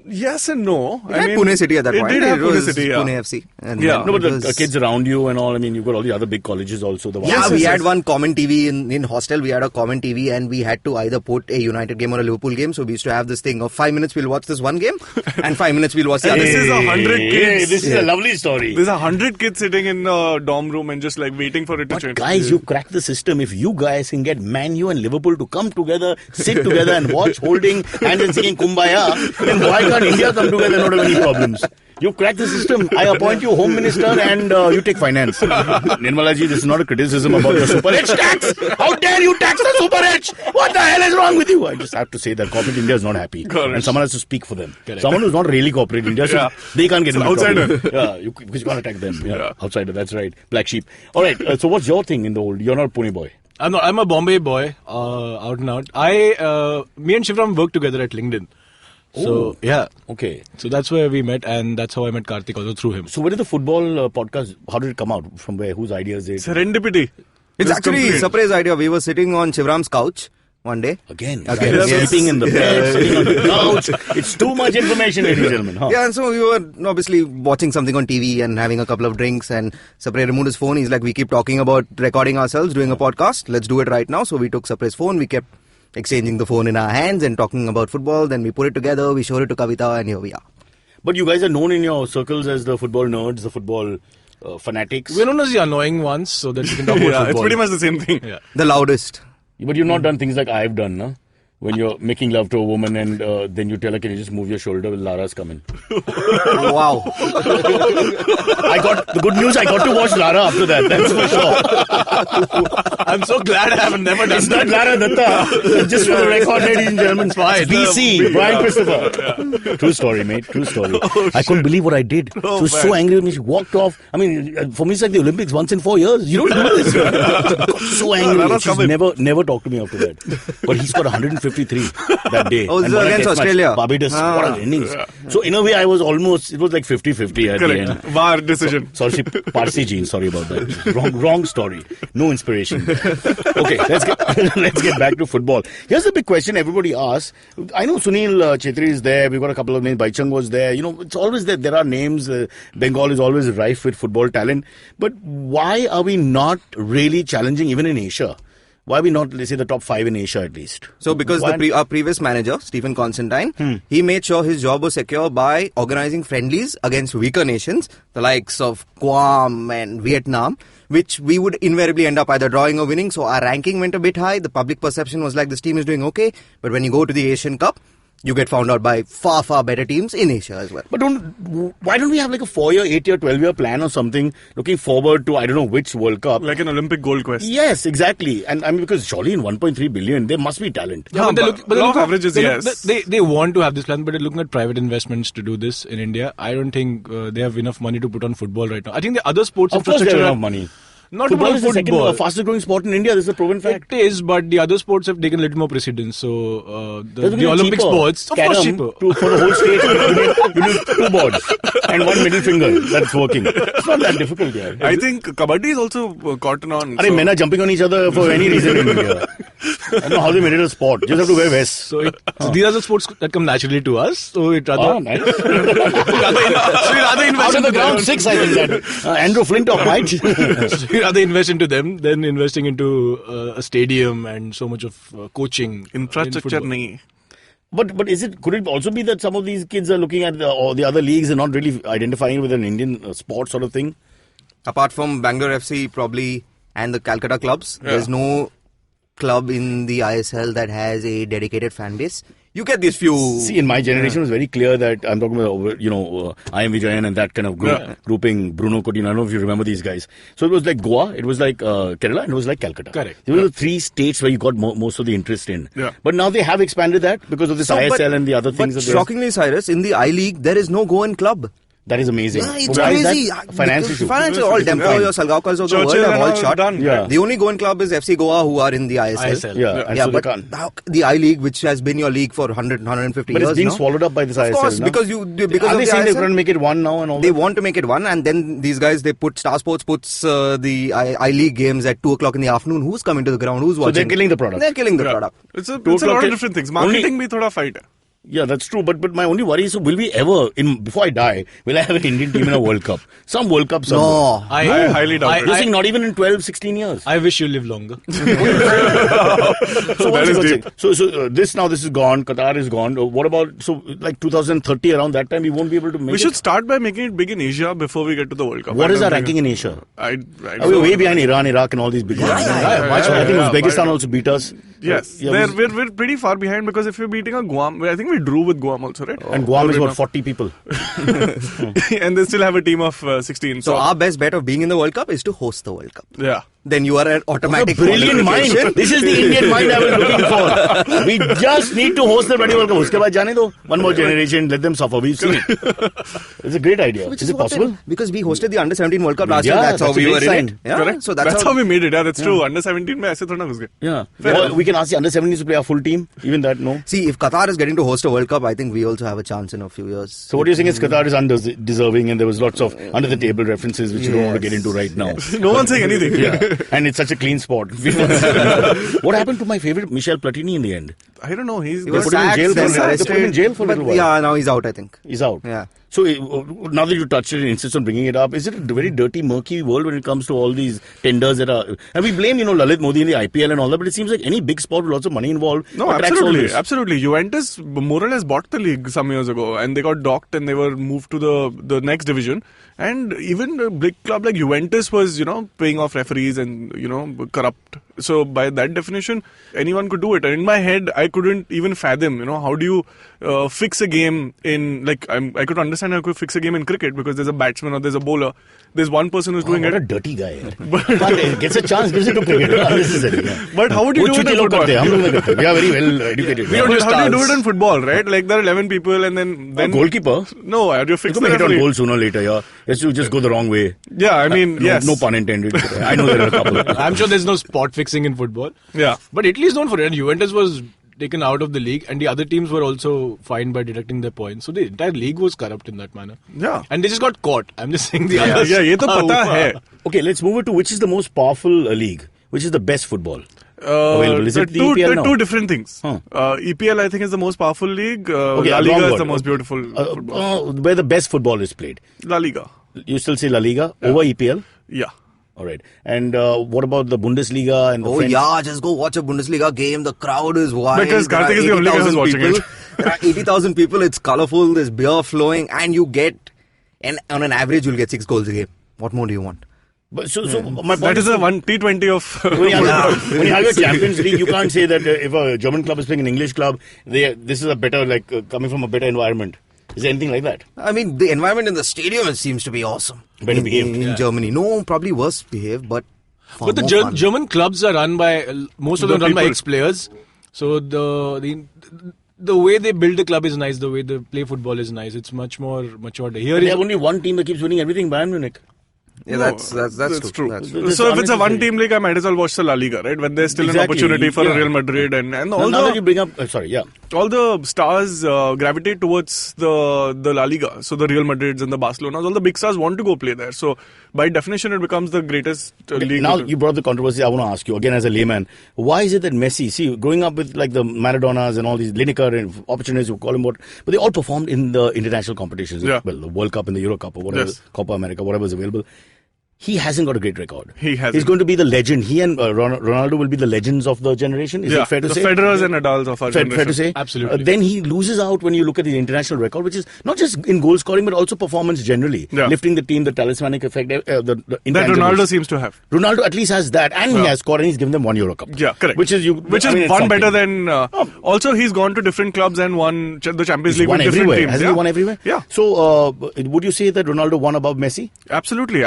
Yes and no.
It had Pune City at that point.
It did have Pune
was
City, yeah.
Pune FC. And
Yeah.
then
No, but
it
the
was-
kids around you and all, I mean, you've got all the other big colleges also. The
Yeah,
ones-
we had one common TV in hostel. We had a common TV and we had to either put a United game or a Liverpool game. So we used to have this thing of 5 minutes we'll watch this one game and 5 minutes we'll watch the other
This
game.
is 100
Hey,
kids.
this is a lovely story.
There's 100 kids sitting in a dorm room and just like waiting for it to
But
change.
guys, you cracked the system. If you guys can get Man U and Liverpool to come together, sit together and watch, holding hands and singing Kumbaya, then why can't India come together and not have any problems? You cracked the system. I appoint you Home Minister and you take finance. Nirmala ji, this is not a criticism about the Super H tax. How dare you tax the Super H? What the hell is wrong with you? I just have to say that corporate India is not happy.
Correct.
And someone has to speak for them. Someone who's not really corporate India, so they can't get into
outsider.
trouble. Yeah, because you can't attack them. Yeah, outsider, that's right. Black sheep. All right, so what's your thing in the whole? You're not a Pune boy.
I'm not. I'm a Bombay boy, out and out. Me and Sivaram worked together at LinkedIn. So yeah,
Okay.
so that's where we met, and that's how I met Kartik also through him.
So where did the football podcast, how did it come out? From where? Whose idea is it?
Serendipity.
It's
Just
actually
complete.
Sapre's idea. We were sitting on Shivram's couch one day.
Again,
yes.
sleeping in the bed, sitting on the couch. It's too much information, ladies and gentlemen. Huh?
Yeah, and so we were obviously watching something on TV and having a couple of drinks, and Sapre removed his phone. He's like, we keep talking about recording ourselves, doing a podcast. Let's do it right now. So we took Sapre's phone. We kept exchanging the phone in our hands and talking about football. Then we put it together. We showed it to Kavita, and here we are.
But you guys are known in your circles as the football nerds, the football fanatics.
We're known as the annoying ones, so that we can talk about
Yeah, it's
football.
pretty much the same thing.
Yeah.
The loudest.
But you've not done things like I've done, no? When you're making love to a woman and then you tell her, can you just move your shoulder when Lara's coming?
Wow.
The good news, I got to watch Lara after that, that's for sure.
I'm so glad I have never done
It's not Lara Datta. Just for the record, ladies and gentlemen. It's
fine.
BC, Brian Christopher. True story, mate. True story. I couldn't believe what I did. She was so angry with me. She walked off. I mean, for me, it's like the Olympics once in 4 years. You don't do this. She got so angry.
Lara's
She's
coming.
never talked to me after that. But he's got 153 that day.
Oh, this
And
is
what a
against
test match.
Australia.
Barbados. What an innings. So in a way, I was almost, it was like 50-50 at the end.
Correct. VAR decision.
Sorry, Parsi gene. Sorry about that. Wrong story. No inspiration. Okay, let's get back to football. Here's the big question everybody asks. I know Sunil Chetri is there. We've got a couple of names. Baichung was there. You know, it's always there. There are names. Bengal is always rife with football talent. But why are we not really challenging even in Asia? Why are we not, let's say, the top 5 in Asia at least?
So because
Why-
our previous manager, Stephen Constantine, he made sure his job was secure by organizing friendlies against weaker nations, the likes of Guam and Vietnam, which we would invariably end up either drawing or winning. So our ranking went a bit high. The public perception was like this team is doing okay. But when you go to the Asian Cup, you get found out by far, far better teams in Asia as well.
But why don't we have like a 4-year, 8-year, 12-year plan or something looking forward to, I don't know which World Cup?
Like an Olympic gold quest.
Yes, exactly. And I mean, because surely in 1.3 billion, there must be talent.
Yeah, but
but law of
at-
averages,
they
yes.
They want to have this plan, but they're looking at private investments to do this in India. I don't think they have enough money to put on football right now. I think the other sports
Of course, they have
infrastructure
enough money.
Not
Football
about
is the second
football.
fastest growing sport in India. This is a proven fact.
It is, but the other sports have taken a little more precedence. So
Doesn't
the
it
Olympic
cheaper?
sports, of course, cheaper.
For the whole state, you need 2 boards and 1 middle finger that's working. It's not that difficult, yeah.
I think kabaddi is also cotton on.
I mean, men are jumping on each other for any reason in India. I don't know how they made it a sport. Just have to wear vests.
So these are the sports that come naturally to us. So it rather,
Oh, nice.
so we rather invest
Out of the
into
ground
them.
6, I think that. Andrew Flintoff, right?
So we rather invest into them than investing into a stadium and so much of coaching.
Infrastructure
in
nahi.
But could it also be that some of these kids are looking at the other leagues and not really identifying with an Indian sport sort of thing?
Apart from Bangalore FC probably and the Calcutta clubs, there's no club in the ISL that has a dedicated fan base. You get these few...
See, in my generation, it was very clear that I'm talking about, I am Vijayan and that kind of grouping, Bruno Coutinho. I don't know if you remember these guys. So it was like Goa, it was like Kerala, and it was like Calcutta.
Correct.
These were the 3 states where you got most of the interest in.
Yeah.
But now they have expanded that because of this ISL and the other things.
But
that
shockingly, Cyrus, in the I-League, there is no Goan club.
that is amazing.
Yeah, it's
Why is that?
crazy.
Finance issue.
Financial, all Dempo, your Salgaonkars of the world
Churchill
have
and
all
all
shot.
done.
Yeah.
The only Goan club is FC Goa, who are in the ISL.
ISL.
Yeah, and
Yeah,
so they
but
can't.
the I-League, which has been your league for 150
But
years
it's being
now,
swallowed up by this ISL.
Of course,
no?
because
Are
of
they
the
saying they're
ISL,
going to make it one now and all
they
that?
want to make it one, and then these guys, they put Star Sports puts the I-League games at 2 o'clock in the afternoon. Who's coming to the ground? Who's watching?
So they're killing the product.
They're killing the product.
It's a
2
lot
o'clock
of different things. Marketing bhi thoda fight hai.
Yeah, that's true. But my only worry is, will we ever, before I die, will I have an Indian team in a World Cup? Some World Cup somewhere.
No.
I highly doubt it.
You think not even in 12, 16 years?
I wish you live longer.
So this is gone. Qatar is gone. What about, like 2030, around that time, we won't be able to make
We should start by making it big in Asia before we get to the World Cup.
What is our ranking in Asia?
We're
way behind Iran, Iraq and all these big ones. I think Uzbekistan also beat us.
Yes. We're pretty far behind because if you're beating a Guam, I think we drew with Guam also, right?
And Guam is what, 40 people?
And they still have a team of 16.
So our best bet of being in the World Cup is to host the World Cup.
Yeah.
Then you are an automatic
brilliant mind. This is the Indian mind I was looking for. We just need to host the bloody World Cup. Uske baad jaane do. One more generation, let them suffer. We've seen it. It's a great idea. Is it possible?
Because we hosted the Under-17 World Cup last year.
Yeah,
That's how we were in it.
Yeah. Correct.
So
that's how we made it. Yeah, that's true. Under-17 mein aise thoda na ghus gaye.
Yeah. We can ask the Under-17s to play our full team. Even that, no.
See, if Qatar is getting to host a World Cup, I think we also have a chance in a few years.
So what do you think is Qatar is undeserving, and there was lots of under-the-table references which you don't want to get into right now.
No one's saying anything.
Yeah. And it's such a clean spot. What happened to my favorite Michel Platini in the end?
I don't know.
He was sacked,
they put him in jail for a little while.
Yeah, now he's out, I think.
He's out.
Yeah.
So now that you touched it and insist on bringing it up, is it a very dirty, murky world when it comes to all these tenders that are... And we blame, Lalit Modi in the IPL and all that, but it seems like any big sport with lots of money involved...
No, absolutely. Juventus more or less bought the league some years ago and they got docked and they were moved to the next division. And even a big club like Juventus was, paying off referees and, corrupt. So by that definition, anyone could do it. And in my head, I couldn't even fathom, how do you fix a game in... Like, I could understand how you could fix a game in cricket because there's a batsman or there's a bowler. There's one person who's doing
what
it.
What a dirty guy. Gets a chance, gives it to cricket.
But how would you do it in football?
We are very well educated.
How do you do it in football, right? Like there are 11 people and then
goalkeeper?
No, how do you fix
the hit on goal sooner or later, yeah. Yes, you just go the wrong way.
Yeah, I mean, yes.
No pun intended. I know there are a couple.
I'm sure there's no spot fixing in football.
Yeah.
But Italy is known for it. And Juventus was taken out of the league and the other teams were also fined by deducting their points. So the entire league was corrupt in that manner.
Yeah.
And they just got caught. I'm just saying the others.
Yeah, ye to pata hai.
Okay, let's move it to which is the most powerful league. Which is the best football available? Is it the EPL now?
Two different things. EPL, I think, is the most powerful league. La Liga is the most beautiful football.
Where the best football is played?
La Liga.
You still say La Liga over EPL?
Yeah.
All right. And what about the Bundesliga and the French?
Yeah, just go watch a Bundesliga game. The crowd is wild.
Because Kartik is the only guy who's watching it.
There are 80,000 people. It's colourful. There's beer flowing. And you get, and on an average, you'll get 6 goals a game. What more do you want?
But so my point
that is a T20 of...
when you have a Champions League, you can't say that if a German club is playing an English club, this is a better, coming from a better environment. Is there anything like that?
I mean, the environment in the stadium seems to be awesome.
Better behaved.
In Germany. No, probably worse behaved, but
the German clubs are run by, most of them run by ex-players. So the way they build the club is nice. The way they play football is nice. It's much more matured. Here
they have only one team that keeps winning everything, Bayern Munich.
Yeah, that's true. That's true.
So if it's a one-team league, I might as well watch the La Liga, right? When there's still an opportunity for Real Madrid and all
now that you bring up,
all the stars gravitate towards the La Liga. So the Real Madrids and the Barcelonas, all the big stars want to go play there. So by definition, it becomes the greatest league.
Now you brought the controversy. I want to ask you again as a layman, why is it that Messi, see, growing up with like the Maradonas and all these Lineker and opportunities, you call them what, but they all performed in the international competitions.
Yeah.
Well, the World Cup and the Euro Cup or whatever, Copa America, whatever is available. He hasn't got a great record.
He hasn't.
He's going to be the legend. He and Ronaldo will be the legends of the generation. Is it fair to say?
The Federers and Nadals of our generation.
Fair to say?
Absolutely.
Then he loses out when you look at the international record, which is not just in goal scoring, but also performance generally. Yeah. Lifting the team, the talismanic effect.
That Ronaldo seems to have.
Ronaldo at least has that. And he has scored and he's given them 1 Euro Cup.
Yeah, correct.
Which is
one better than... Also, he's gone to different clubs and won the Champions League with different teams.
Has he won everywhere?
Yeah.
So, would you say that Ronaldo won above Messi?
Absolutely.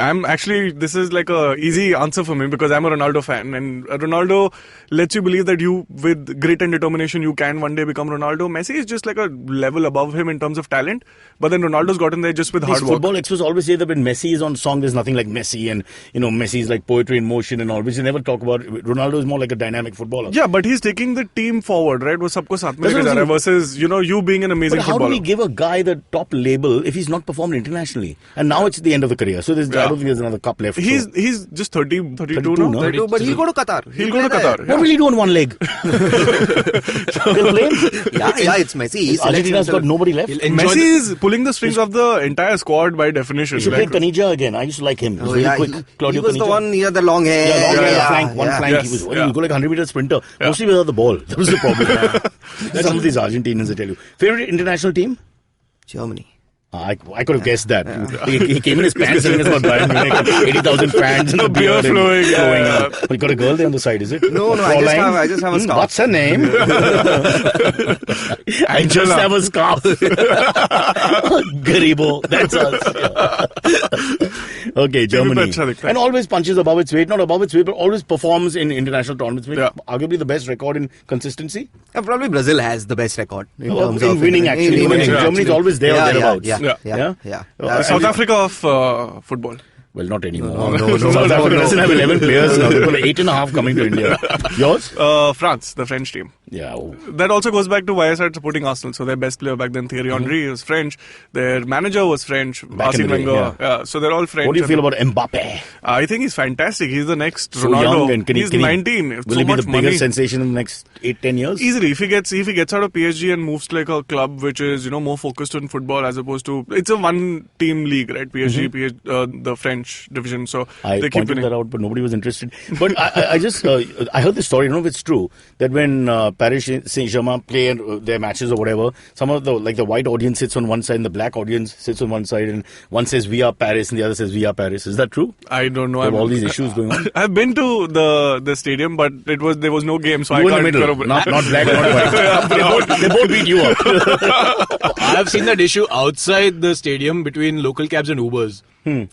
This is like a easy answer for me because I'm a Ronaldo fan, and Ronaldo lets you believe that you, with grit and determination, you can one day become Ronaldo. Messi is just like a level above him in terms of talent, but then Ronaldo's gotten there just with hard work.
Football experts always say that when Messi is on song, there's nothing like Messi, and Messi is like poetry in motion and all, which you never talk about. Ronaldo is more like a dynamic footballer.
Yeah, but he's taking the team forward, right? Wo sabko saath mein leke ja raha hai versus you being an amazing footballer.
How do we give a guy the top label if he's not performed internationally? And now it's the end of the career, so I don't think there's another cup left.
He's just 32
32
now.
no?
32, but he'll go to Qatar.
He'll go to Qatar.
What will he do on one leg? He'll play him?
Yeah, it's Messi. He's
Argentina's got nobody left.
Messi is pulling the strings of the entire squad by definition.
You should play Canija again. I used to like him. He was very quick.
He
Claudio
was the
Canija.
one, he had the long hair.
Yeah, long hair,
Yeah,
flank, one
yeah.
flank.
Yes,
He was
yeah.
he go like 100-meter sprinter, mostly without the ball. That was the problem. Some of these Argentinians, I tell you. Favorite international team?
Germany.
I could have guessed that. He came in his pants saying it's about Bayern Munich, 80,000 fans, and
The beer flowing.
out. But you got a girl there on the side, is it?
No, I just have a scarf.
What's her name? I just have a scarf. Garibo. That's us. Okay, Germany. And always punches above its weight. Not above its weight, but always performs in international tournaments.
Yeah.
Arguably the best record in consistency.
Probably Brazil has the best record in terms
In
of
winning, actually.
in winning,
Germany's
actually.
always there or thereabouts.
Yeah.
South Africa of football.
Well, not anymore.
No.
South Africa doesn't have 11 players now. They've got 8.5 coming to India. Yours?
France, the French team.
Yeah.
That also goes back to why I started supporting Arsenal. So their best player back then, Thierry Henry, was French. Their manager was French,
Back in
Arsene
the day,
Wenger. Yeah, so they're all French.
What do you feel about Mbappe?
I think he's fantastic. He's the next
So
Ronaldo.
young and
He's 19.
Will
so
he be
much
the biggest
money.
sensation in the next 8-10 years?
Easily, if he gets out of PSG and moves to like a club which is more focused on football as opposed to it's a one-team league, right? PSG, the French division. So
I
they keep
pointed
winning.
that out, but nobody was interested. But I just I heard this story. I don't know if it's true that when Paris Saint-Germain play their matches or whatever, some of the white audience sits on one side and the black audience sits on one side, and one says "We are Paris" and the other says "We are Paris." Is that true?
I don't know.
There are all these issues going on.
I've been to the stadium, but there was no game, so
You
I
in the
can't.
middle, not black, not white. they both beat you up.
I have seen that issue outside the stadium between local cabs and Ubers.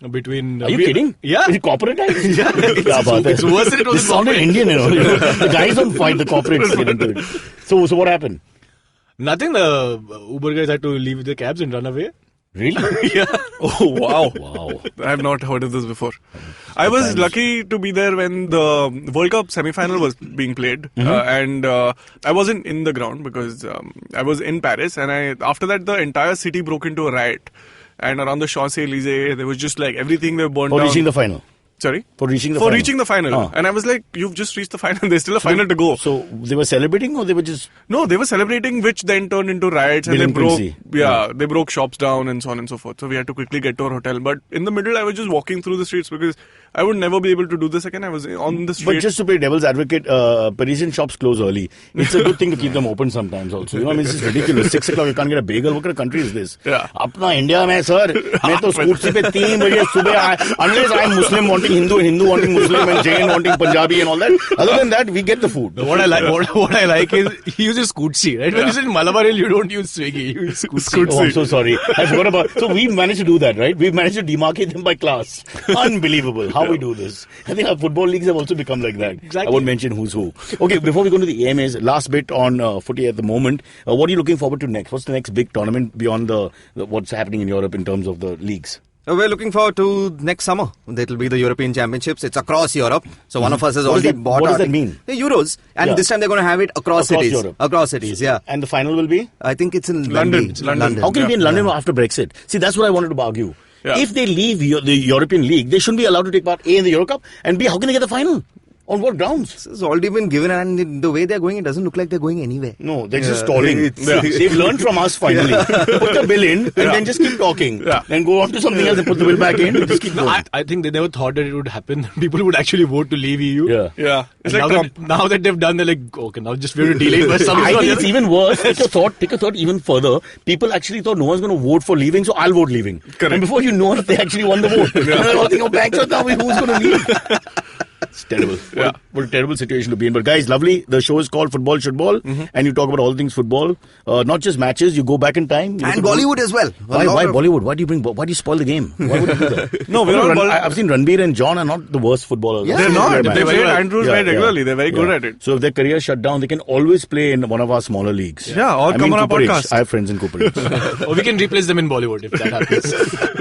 Between
Are you kidding?
Yeah.
Is it corporatized?
Yeah, it's worse than it was
This
in
sounded
Bombay.
Indian, The guys don't fight, the corporates get into it. So what happened?
Nothing. The Uber guys had to leave the cabs and run away.
Really?
Yeah.
Oh wow!
Wow.
I have not heard of this before. I was lucky to be there when the World Cup semi-final was being played, and I wasn't in the ground because I was in Paris, and after that the entire city broke into a riot, and around the Champs-Élysées there was just like everything they burned
For
down.
reaching the final.
Sorry?
For reaching the
For
final.
reaching the final.
Ah.
And I was like, you've just reached the final. There's still a final to go.
So they were celebrating or they were just...
No, they were celebrating, which then turned into riots, and they broke.
Delinquency.
Yeah, they broke shops down and so on and so forth. So we had to quickly get to our hotel. But in the middle, I was just walking through the streets because I would never be able to do this again. I was on the street.
But just to play devil's advocate, Parisian shops close early. It's a good thing to keep them open sometimes also. I mean, this is ridiculous. 6 o'clock, you can't get a bagel. What kind of country is this?
Yeah.
Apna India mein, sir. मैं तो scooty पे 3 बजे सुबह unless I'm Muslim wanting Hindu wanting Muslim, and Jain wanting Punjabi and all that. Other than that, we get the food.
What I like is he uses Scootsie, right? When you sit in Malabar Hill, you don't use Swiggy, you use Scootsie.
Oh, I'm so sorry. I forgot about. So we've managed to do that, right? We've managed to demarcate them by class. Unbelievable. How we do this. I think our football leagues have also become like that.
Exactly.
I won't mention who's who. Okay, before we go to the AMAs, last bit on footy at the moment. What are you looking forward to next? What's the next big tournament beyond the what's happening in Europe in terms of the leagues?
We're looking forward to next summer. That'll be the European Championships. It's across Europe. So one of us has already bought
what
our
does that mean?
The Euros. And
Yeah.
this time they're going to have it across cities.
Europe.
Across cities, yeah.
And the final will be?
I think it's in
London.
It's
London.
How can it be in London after Brexit? See, that's what I wanted to argue.
Yeah.
If they leave the European League, they shouldn't be allowed to take part A in the Euro Cup, and B, how can they get the final? On what grounds?
This has already been given, and the way they're going, it doesn't look like they're going anywhere.
No, they're just stalling.
It's-
They've learned from us finally. Put the bill in and then just keep talking.
Yeah.
Then go on to something else and put the bill back in and just keep
No,
going.
I think they never thought that it would happen. People would actually vote to leave EU.
Yeah.
Yeah. It's
And
like
now,
Trump.
now that they've done, they're like, okay, now just we have to delay it by some
I
reason or
think
the
it's
other.
even worse. Take a thought even further. People actually thought no one's going to vote for leaving, so I'll vote leaving.
Correct.
And before you know it, they actually won the vote. And they're all thinking, oh, banks are now, who's going to leave? It's terrible.
Yeah.
What a terrible situation to be in. But guys, lovely. The show is called Football Shootball, and you talk about all things football. Not just matches. You go back in time. You
And
look at
Bollywood as well.
Why Bollywood? Why do you spoil the game? Why would you do that?
No, we're all
I've seen Ranbir and John are not the worst footballers.
Yeah.
They're not.
man.
They play
well.
Andrews very regularly. They're very good at it.
So if their career shut down, they can always play in one of our smaller leagues.
Yeah, or come on our
Cooperage.
podcast.
I have friends in Cooperage.
Or we can replace them in Bollywood if that happens.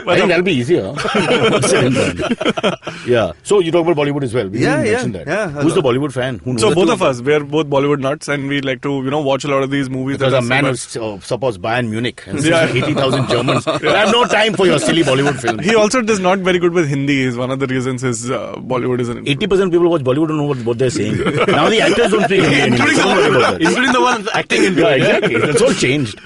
I think that'll be easier. Said and done. Yeah. So you talk about Bollywood as well. We
Yeah,
didn't mention that.
yeah.
Who's the Bollywood fan? Who knows?
So both of us, we are both Bollywood nuts, and we like to watch a lot of these movies.
Because
that
a
are
man
so
who supports Bayern Munich and
Yeah.
80,000 Germans. I have no time for your silly Bollywood films.
He also is not very good with Hindi. Is one of the reasons his Bollywood isn't.
80% people watch Bollywood don't know what they're saying. Now the actors don't speak Hindi anymore.
Including the one acting in
Yeah, exactly. That's all changed.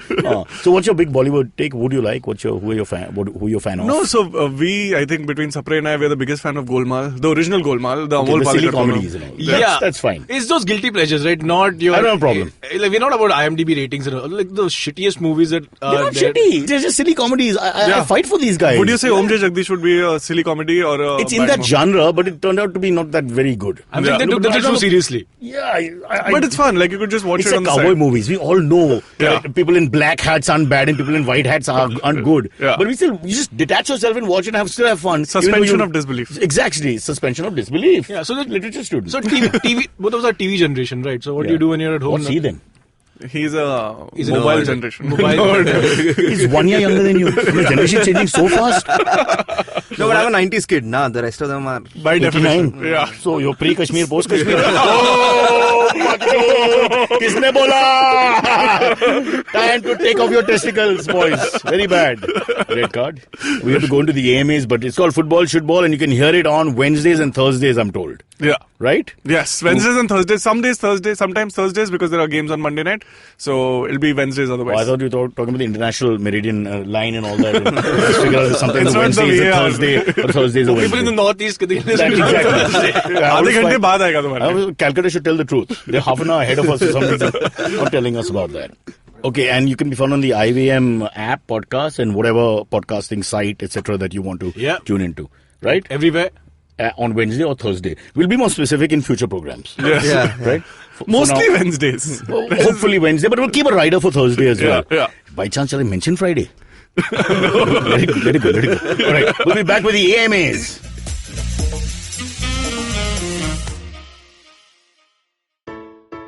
So what's your big Bollywood take? Who do you like? Who are you fan of?
No, so I think between Sapre and I, we're the biggest fan of Golmaal, the original Golmaal, the
Okay,
Amol
the silly
Palekar
comedies
Golmaal.
and all. That's fine.
It's those guilty pleasures, right? Not your.
I don't have a problem.
Like, we're not about IMDb ratings and all. Like those shittiest movies that are
They're not
there.
shitty. They're just silly comedies. I fight for these guys.
Would you say Om J Jagdish would be a silly comedy or a
It's in
bad
that
movie?
genre, but it turned out to be not that very good.
I mean, they took the too seriously.
Yeah,
But it's fun. Like you could just watch
It's
it
like
on the
cowboy
side.
movies. We all know
Yeah.
that people in black hats aren't bad and people in white hats aren't good.
Yeah.
But you just detach yourself and watch it and still have fun.
Suspension of disbelief.
Exactly. Suspension of disbelief.
Yeah, so the
literature student.
So TV, both of us are TV generation, right? So what do you do when you're at home?
What's he then?
He's a
He's a
mobile
nerd.
generation.
Mobile.
He's 1 year younger than you. Your generation changing so fast.
No, but I'm a 90s kid. Nah, the rest of them are.
By
89.
definition. Yeah.
So you're pre-Kashmir, post-Kashmir. Oh, Kisne bola? Time to take off your testicles, boys. Very bad. Red card. We have to go into the AMAs, but it's called Football Shootball, and you can hear it on Wednesdays and Thursdays, I'm told.
Yeah.
Right?
Yes, Wednesdays and Thursdays. Some days Thursdays, sometimes Thursdays because there are games on Monday night. So it'll be Wednesdays otherwise.
Oh, I thought you were talking about the international meridian line and all that. And just figure out something
It's
on
not the
Wednesday is a
VAR.
Thursday or Thursday is a Wednesday.
People in the northeast, they
That exactly.
आधे घंटे बाद आएगा तुम्हारे.
Calcutta should tell the truth. They're half an hour ahead of us or something. Not telling us about that. Okay, and you can be found on the IVM app, podcast, and whatever podcasting site, etc., that you want to tune into. Right?
Everywhere.
On Wednesday or Thursday. We'll be more specific in future programs.
Yes.
Yeah.
Right?
Mostly Wednesdays.
Hopefully Wednesday, but we'll keep a rider for Thursday as well.
Yeah.
By chance, shall I mention Friday? Let it go. All right, we'll be back with the AMAs.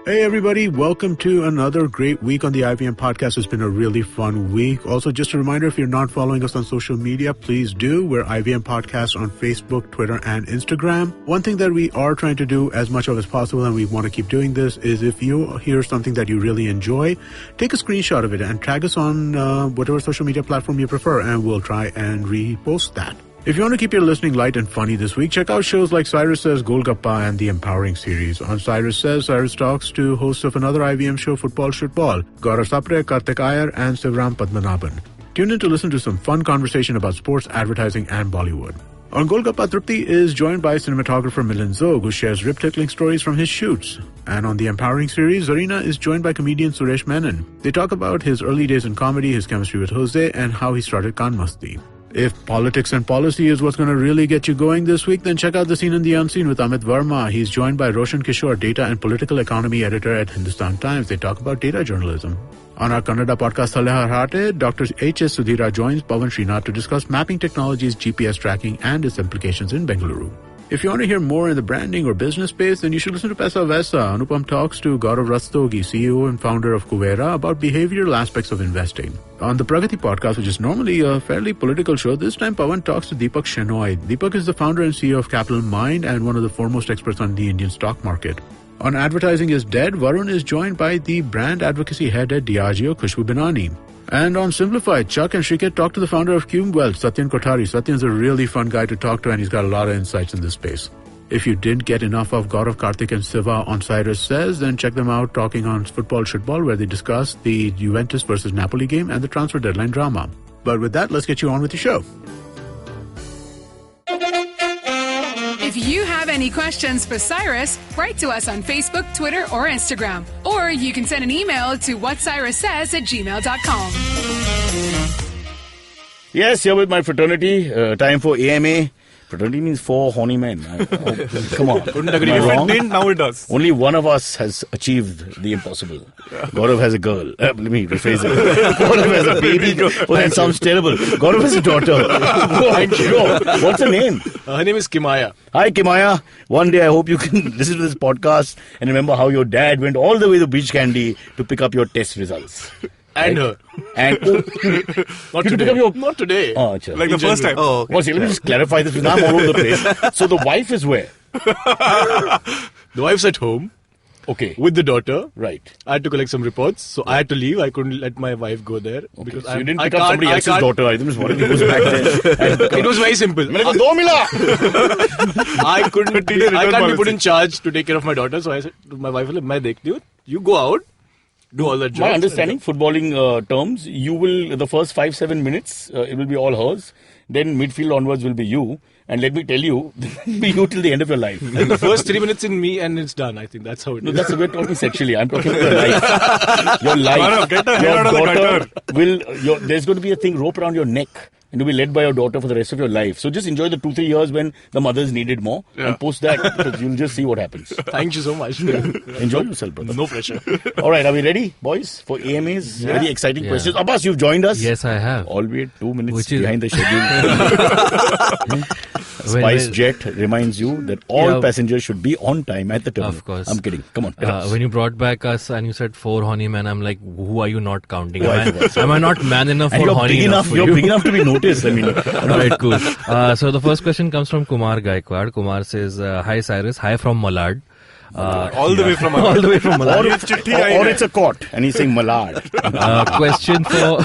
Hey everybody, welcome to another great week on the IVM podcast. It's been a really fun week. Also, just a reminder, if you're not following us on social media, please do. We're IVM Podcast on Facebook, Twitter, and Instagram. One thing that we are trying to do as much of as possible, and we want to keep doing this, is if you hear something that you really enjoy, take a screenshot of it and tag us on whatever social media platform you prefer, and we'll try and repost that. If you want to keep your listening light and funny this week, check out shows like Cyrus Says, Golgappa, and the Empowering series. On Cyrus Says, Cyrus talks to hosts of another IVM show, Football Shootball, Gaurav Sapre, Kartik Iyer, and Sivaram Parameswaran. Tune in to listen to some fun conversation about sports, advertising, and Bollywood. On Golgappa, Trupti is joined by cinematographer Milind Zog, who shares rip-tickling stories from his shoots. And on the Empowering series, Zarina is joined by comedian Suresh Menon. They talk about his early days in comedy, his chemistry with Jose, and how he started Khan Masti. If politics and policy is what's going to really get you going this week, then check out The Scene and the Unseen with Amit Verma. He's joined by Roshan Kishore, data and political economy editor at Hindustan Times. They talk about data journalism. On our Kannada podcast, Thale Harate, Dr. H.S. Sudhira joins Pawan Srinath to discuss mapping technologies, GPS tracking, and its implications in Bengaluru. If you want to hear more in the branding or business space, then you should listen to Pesa Vesa. Anupam talks to Gaurav Rastogi, CEO and founder of Kuvera, about behavioral aspects of investing. On the Pragati podcast, which is normally a fairly political show, this time Pawan talks to Deepak Shenoy. Deepak is the founder and CEO of Capital Mind and one of the foremost experts on the Indian stock market. On Advertising is Dead, Varun is joined by the brand advocacy head at Diageo, Khushbu Binani. And on Simplified, Chuck and Shrikit talk to the founder of Cube Wealth, Satyan Kothari. Satyan's a really fun guy to talk to, and he's got a lot of insights in this space. If you didn't get enough of Gaurav, Kartik, and Siva on Cyrus Says, then check them out talking on Football Shootball, where they discuss the Juventus versus Napoli game and the transfer deadline drama. But with that, let's get you on with the show.
If you have any questions for Cyrus, write to us on Facebook, Twitter, or Instagram. Or you can send an email to whatcyrussays@gmail.com.
Yes, here with my fraternity. Time for AMA. Fraternity means four horny men. Come on.
Couldn't agree. If it didn't, now it does.
Only one of us has achieved the impossible. Gaurav has a girl. Let me rephrase it. Gaurav has a baby. Oh, that sounds terrible. Gaurav has a daughter. What's her name?
Her name is Kimaya.
Hi, Kimaya. One day I hope you can listen to this podcast and remember how your dad went all the way to Beach Candy to pick up your test results.
And her.
And
Not
you
today.
pick up your...
Not today.
Oh, achha.
Like the first time.
Oh, okay.
Well, see, let me just clarify this because I'm all over the place. So the wife is where?
The wife's at home.
Okay.
With the daughter.
Right.
I had to collect some reports, so I had to leave. I couldn't let my wife go there.
Okay.
Because
So you didn't pick up somebody else's daughter. I was worried he goes back there.
It was very simple. I can't be put in charge to take care of my daughter, so I said to my wife, you go out, do all that jobs.
My understanding, footballing terms, you will, the first 5-7 minutes, it will be all hers. Then midfield onwards will be you. And let me tell you, it will be you till the end of your life.
And the first 3 minutes in me and it's done. I think that's how it is.
That's we're talking sexually. I'm talking about your life. Your life.
Gaurav, get the hell out of the gutter.
There's going to be a thing rope around your neck. And you'll be led by your daughter for the rest of your life. So just enjoy the 2-3 years when the mothers needed more.
Yeah.
And post that, because you'll just see what happens.
Thank you so much.
Enjoy yourself, brother.
No pressure.
All right, are we ready, boys, for AMA's very exciting questions? Abbas, you've joined us.
Yes, I have.
Albeit 2 minutes
Which is-
behind the schedule. Spice Jet reminds you that all passengers should be on time at the terminal.
Of course.
I'm kidding. Come on. tell us.
When you brought back us and you said 4 horny men, I'm like, who are you not counting? Am I not man enough
And
or
you're
horny
big enough.
for
You're
you?
big enough to be noticed. I mean,
All right, cool. So the first question comes from Kumar Gaikwad. Kumar says, hi Cyrus, hi from Malad.
All the way from
All the way from Malad.
or it's a court, and he's saying Malad.
Question for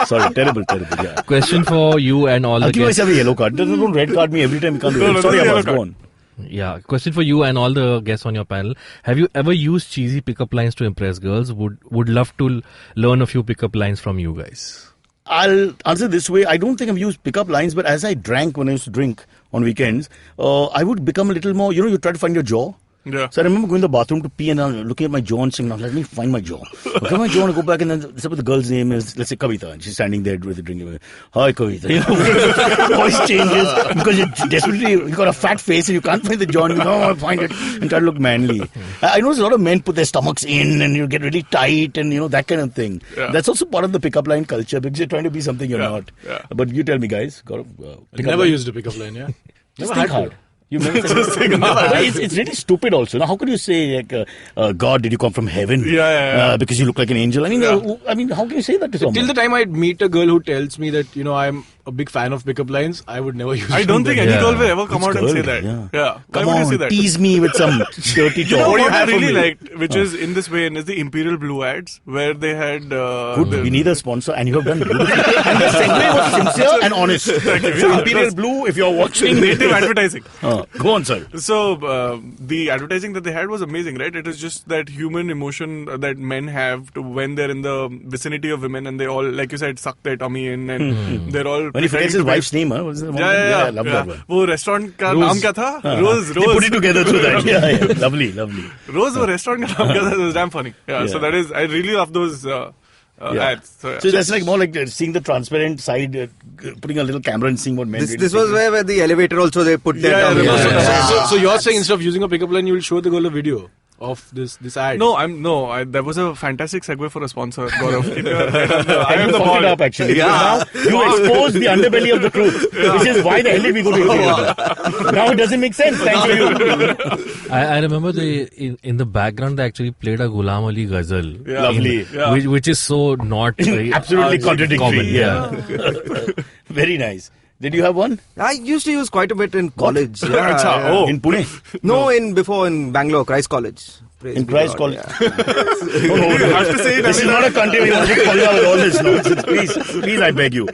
Sorry, terrible. Yeah.
question for you and all the
I'll give
guests.
myself a yellow card. Don't red card me every time you can't do it. Sorry, Abbas, go on.
Yeah, question for you and all the guests on your panel. Have you ever used cheesy pickup lines to impress girls? Would love to learn a few pickup lines from you guys.
I'll answer this way. I don't think I've used pickup lines, but as I drank when I used to drink on weekends, I would become a little more, you try to find your jaw.
Yeah.
So I remember going to the bathroom to pee and looking at my jaw and saying, now let me find my jaw. Okay, my jaw and go back and then suppose the girl's name is, let's say, Kavita, and she's standing there with a drink. Hi, Kavita. Voice changes because you got a fat face and you can't find the jaw and I find it and try to look manly. I notice a lot of men put their stomachs in and you get really tight and that kind of thing.
Yeah.
That's also part of the pickup line culture because you're trying to be something you're not.
Yeah.
But you tell me, guys,
Never used a pickup line, yeah.
Just think hard. You've never said it's really stupid also. Now, how could you say, like, God, did you come from heaven?
Yeah.
Because you look like an angel. I mean, how can you say that to someone?
Till the time I meet a girl who tells me that, I'm a big fan of pickup lines, I would never use
I don't think any girl will ever come out and say that.
Yeah.
Why
Come
would you
on,
say that?
tease me with some dirty talk.
You know what I
for
really
me?
liked, which is in this way, is the Imperial Blue ads, where they had...
Good, we need a sponsor, and you have done beautifully. And the segue was sincere and honest. So Imperial Blue, if you're watching...
native advertising.
Go on, sir.
So, the advertising that they had was amazing, right? It is just that human emotion that men have to when they're in the vicinity of women and they all, like you said, suck their tummy in and they're all...
When he forgets his wife's name, what was the one? I love that one.
वो restaurant का नाम क्या था? Rose.
They put it together through that. Yeah. Lovely.
Rose वो restaurant का नाम क्या था? It was damn funny. Yeah. So that is, I really love those ads. So
that's like more like seeing the transparent side, putting a little camera and seeing what men.
This was where the elevator also they put their
So you're saying instead of using a pickup line, you will show the girl a video of this ad?
That was a fantastic segue for a sponsor, Gaurav. I am
you
the
fucked
ball.
it up actually. Now you expose the underbelly of the truth, which is why the hell did we go to Now it doesn't make sense. Thanks for you.
I remember in the background they actually played a Ghulam Ali ghazal.
Yeah.
Lovely.
Which is so not
Absolutely contradictory.
common.
Yeah. Very nice. Did you have one?
I used to use quite a bit in college.
In Pune?
Before in Bangalore, Christ College. Praise
In
be
Christ
God,
College.
yeah.
You have to say it.
This is not a country we want to follow with all this nonsense. Please, I beg you.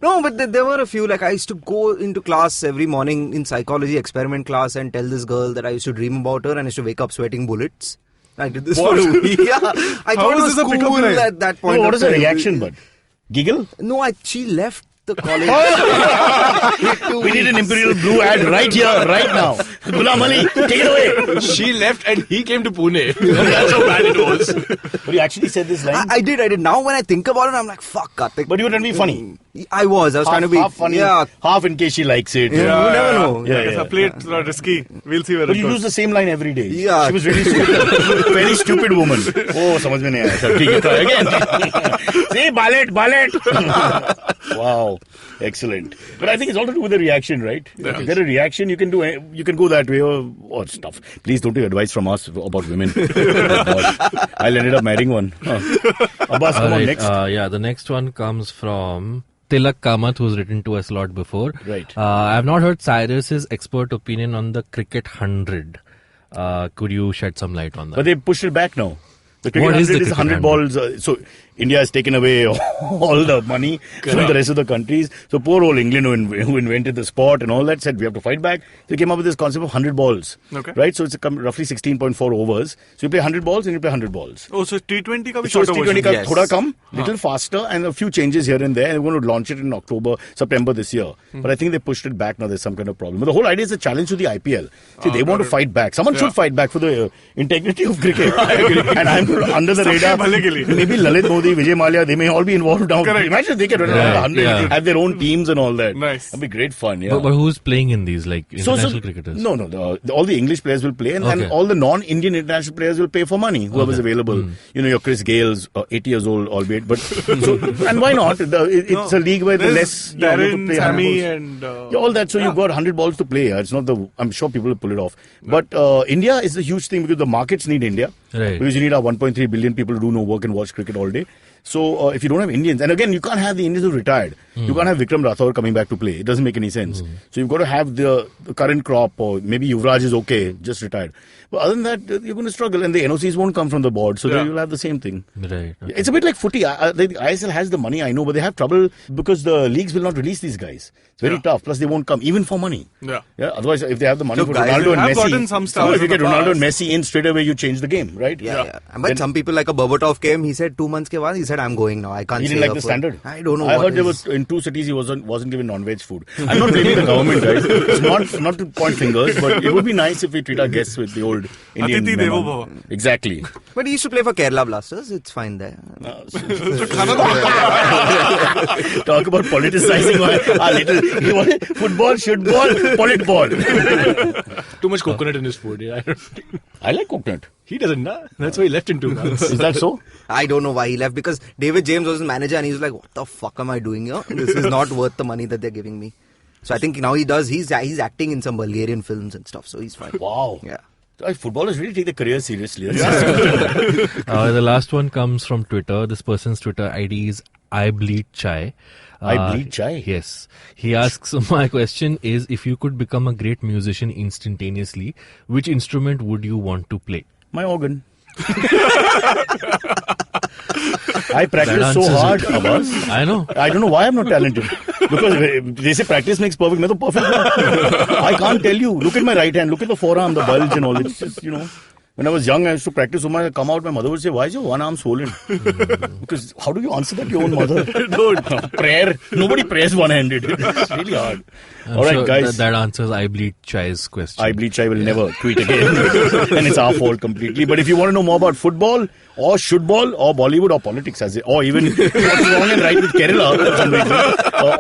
No, but there were a few. Like I used to go into class every morning in psychology experiment class and tell this girl that I used to dream about her and I used to wake up sweating bullets. I did this for a week. Yeah, I thought it was cool at that point.
What is the reaction, bud? Giggle?
No, she left the college.
We need an Imperial Blue ad right here, right now. Ghulam Ali, take it away.
She left and he came to Pune. That's how bad it was.
But you actually said this line?
I did. Now when I think about it, I'm like, fuck, Kartik.
But you were trying to be funny.
I was trying to be
half funny, half in case she likes it.
Yeah, you never know.
If I play it risky, we'll see where
But
it
you
goes.
use the same line every day.
Yeah.
She was really stupid. Very stupid woman. Oh, समझ में नहीं आया. चल, ठीक है, try again. See, ballet. Wow. Excellent. But I think it's all to do with the reaction, right? If you get a reaction, you can go that way or stuff. Please don't take advice from us about women. I'll end up marrying one. Abbas, come on, next.
The next one comes from Tilak Kamath, who's written to us a lot before.
Right.
I've not heard Cyrus's expert opinion on the Cricket 100. Could you shed some light on that?
But they pushed it back now. The cricket
What is
100
the
is
cricket
100 balls. So India has taken away all the money from the rest of the countries. So poor old England who invented the sport and all that said we have to fight back. So they came up with this concept of 100 balls.
Okay.
Right? So it's roughly 16.4 overs. So you play 100 balls and you play 100 balls.
Oh, so T20 ka bhi
So
shorter
T20
version.
ka thoda come, little faster, and a few changes here and there. They're going to launch it in September this year. But I think they pushed it back now. There's some kind of problem. But the whole idea is a challenge to the IPL. See, they want to fight back. Someone should fight back for the integrity of cricket. And I'm under the radar. Maybe Lalit Modi, Vijay Mallya, they may all be involved now.
Correct.
Imagine they can run around 100, have their own teams and all that.
Nice.
That'd be great fun. Yeah.
But who's playing in these, like international cricketers?
No. All the English players will play, and all the non-Indian international players will pay for money. Whoever's available. You know, your Chris Gale's 80 years old, albeit, but and why not? It's a league where the less
Darren, Sammy, and
all that. So you've got 100 balls to play. It's not I'm sure people will pull it off. But India is a huge thing because the markets need India.
Right.
Because you need our 1.3 billion people to do no work and watch cricket all day. So if you don't have Indians, and again, you can't have the Indians who retired. You can't have Vikram Rathore coming back to play. It doesn't make any sense. So you've got to have the current crop, or maybe Yuvraj is okay, just retired. But other than that, you're going to struggle, and the NOCs won't come from the board, so you'll have the same thing.
Right. Okay.
It's a bit like footy. The ISL has the money, I know, but they have trouble because the leagues will not release these guys. It's very tough. Plus, they won't come, even for money.
Yeah.
Otherwise, if they have the money
So
for
guys
Ronaldo and
have
Messi,
gotten some stars
if you
in
get
the
Ronaldo
past.
and Messi in straight away, you change the game, right?
Yeah. But some people like a Berbatov came, he said 2 months ke baad, he said, I'm going now. I can't
He
stay
didn't like
here
the
for-"
standard.
I don't know
I
what
heard there
is-
was in 2 cities he wasn't given non-veg food. I'm not blaming the government, guys. It's not to point fingers, but it would be nice if we treat our guests with the old Indian
Atithi
memo.
Devo Bhava.
Exactly.
But he used to play for Kerala Blasters. It's fine there.
Talk about politicizing our little football, shootball, polit ball.
Too much coconut in his food. Yeah.
I like coconut.
He doesn't, nah. That's why he left in 2 months.
Is that so?
I don't know why he left because David James was his manager and he was like, what the fuck am I doing here? This is not worth the money that they're giving me. So I think now he's acting in some Bulgarian films and stuff, so he's fine.
Wow.
Yeah.
Footballers really take their career seriously.
The last one comes from Twitter. This person's Twitter ID is I Bleed Chai.
I Bleed Chai?
Yes. He asks, my question is, if you could become a great musician instantaneously, which instrument would you want to play?
My organ. I practice so hard, Abbas.
I know.
I don't know why I'm not talented. Because they say practice makes perfect. I'm perfect. I can't tell you. Look at my right hand. Look at the forearm, the bulge and all. It's just, when I was young, I used to practice. When I come out, my mother would say, why is your one arm swollen? Because how do you answer that to your own mother? Prayer. Nobody prays one-handed. It's really hard.
I'm sure guys. That answers I Bleed Chai's question.
I Bleed Chai will never tweet again. And it's our fault completely. But if you want to know more about football, or shootball, or Bollywood, or politics, or even what's wrong and right with Kerala, for some reason,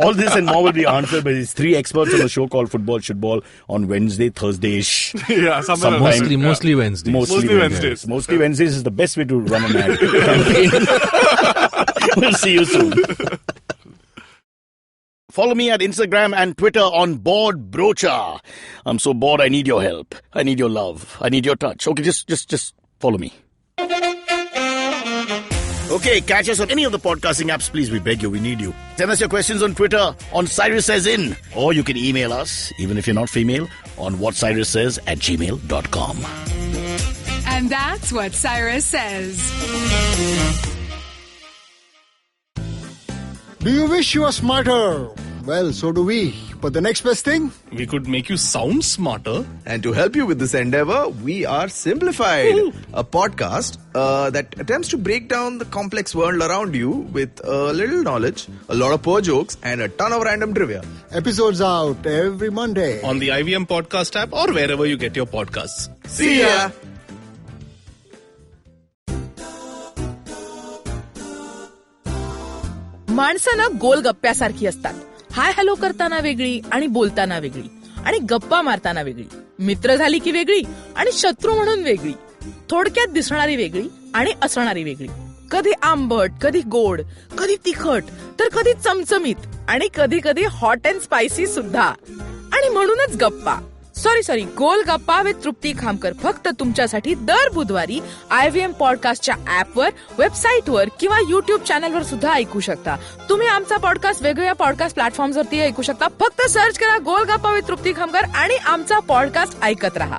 all this and more will be answered by these 3 experts on a show called Football Shootball on Wednesday, Thursday-ish.
Mostly Wednesdays.
Mostly Wednesdays. Mostly Wednesdays is the best way to run an ad campaign. We'll see you soon. Follow me at Instagram and Twitter on Bored Brocha. I'm so bored, I need your help. I need your love. I need your touch. Okay, just follow me. Okay, catch us on any of the podcasting apps. Please, we beg you, we need you. Send us your questions on Twitter on Cyrus Says In. Or you can email us, even if you're not female, on whatcyrussays@gmail.com.
And that's what Cyrus says.
Do you wish you were smarter? Well, so do we. But the next best thing?
We could make you sound smarter.
And to help you with this endeavor, we are Simplified, a podcast that attempts to break down the complex world around you with a little knowledge, a lot of poor jokes, and a ton of random trivia.
Episodes out every Monday.
On the IVM Podcast app or wherever you get your podcasts.
See ya!
माणसं गोलगप्प्यासारखी असतात. Hi hello करताना वेगळी आणि बोलताना वेगळी आणि गप्पा मारताना वेगळी, मित्र झाली की वेगळी आणि शत्रू म्हणून वेगळी, थोडक्यात दिसणारी वेगळी आणि असणारी वेगळी, कधी आंबट, कधी गोड, कधी तिखट, तर कधी चमचमीत आणि कधी कधी हॉट अँड स्पायसी सुद्धा. आणि म्हणूनच गप्पा सॉरी गोल गप्पा विथ तृप्ती खामकर फक्त तुमच्यासाठी दर बुधवारी IVM पॉडकास्टच्या ऍपवर, वेबसाईटवर किंवा युट्यूब चॅनलवर सुद्धा ऐकू शकता. तुम्ही आमचा पॉडकास्ट वेगवेगळ्या पॉडकास्ट प्लॅटफॉर्मवरती ऐकू शकता. फक्त सर्च करा गोल गप्पा विथ तृप्ती खामकर आणि आमचा पॉडकास्ट ऐकत रहा.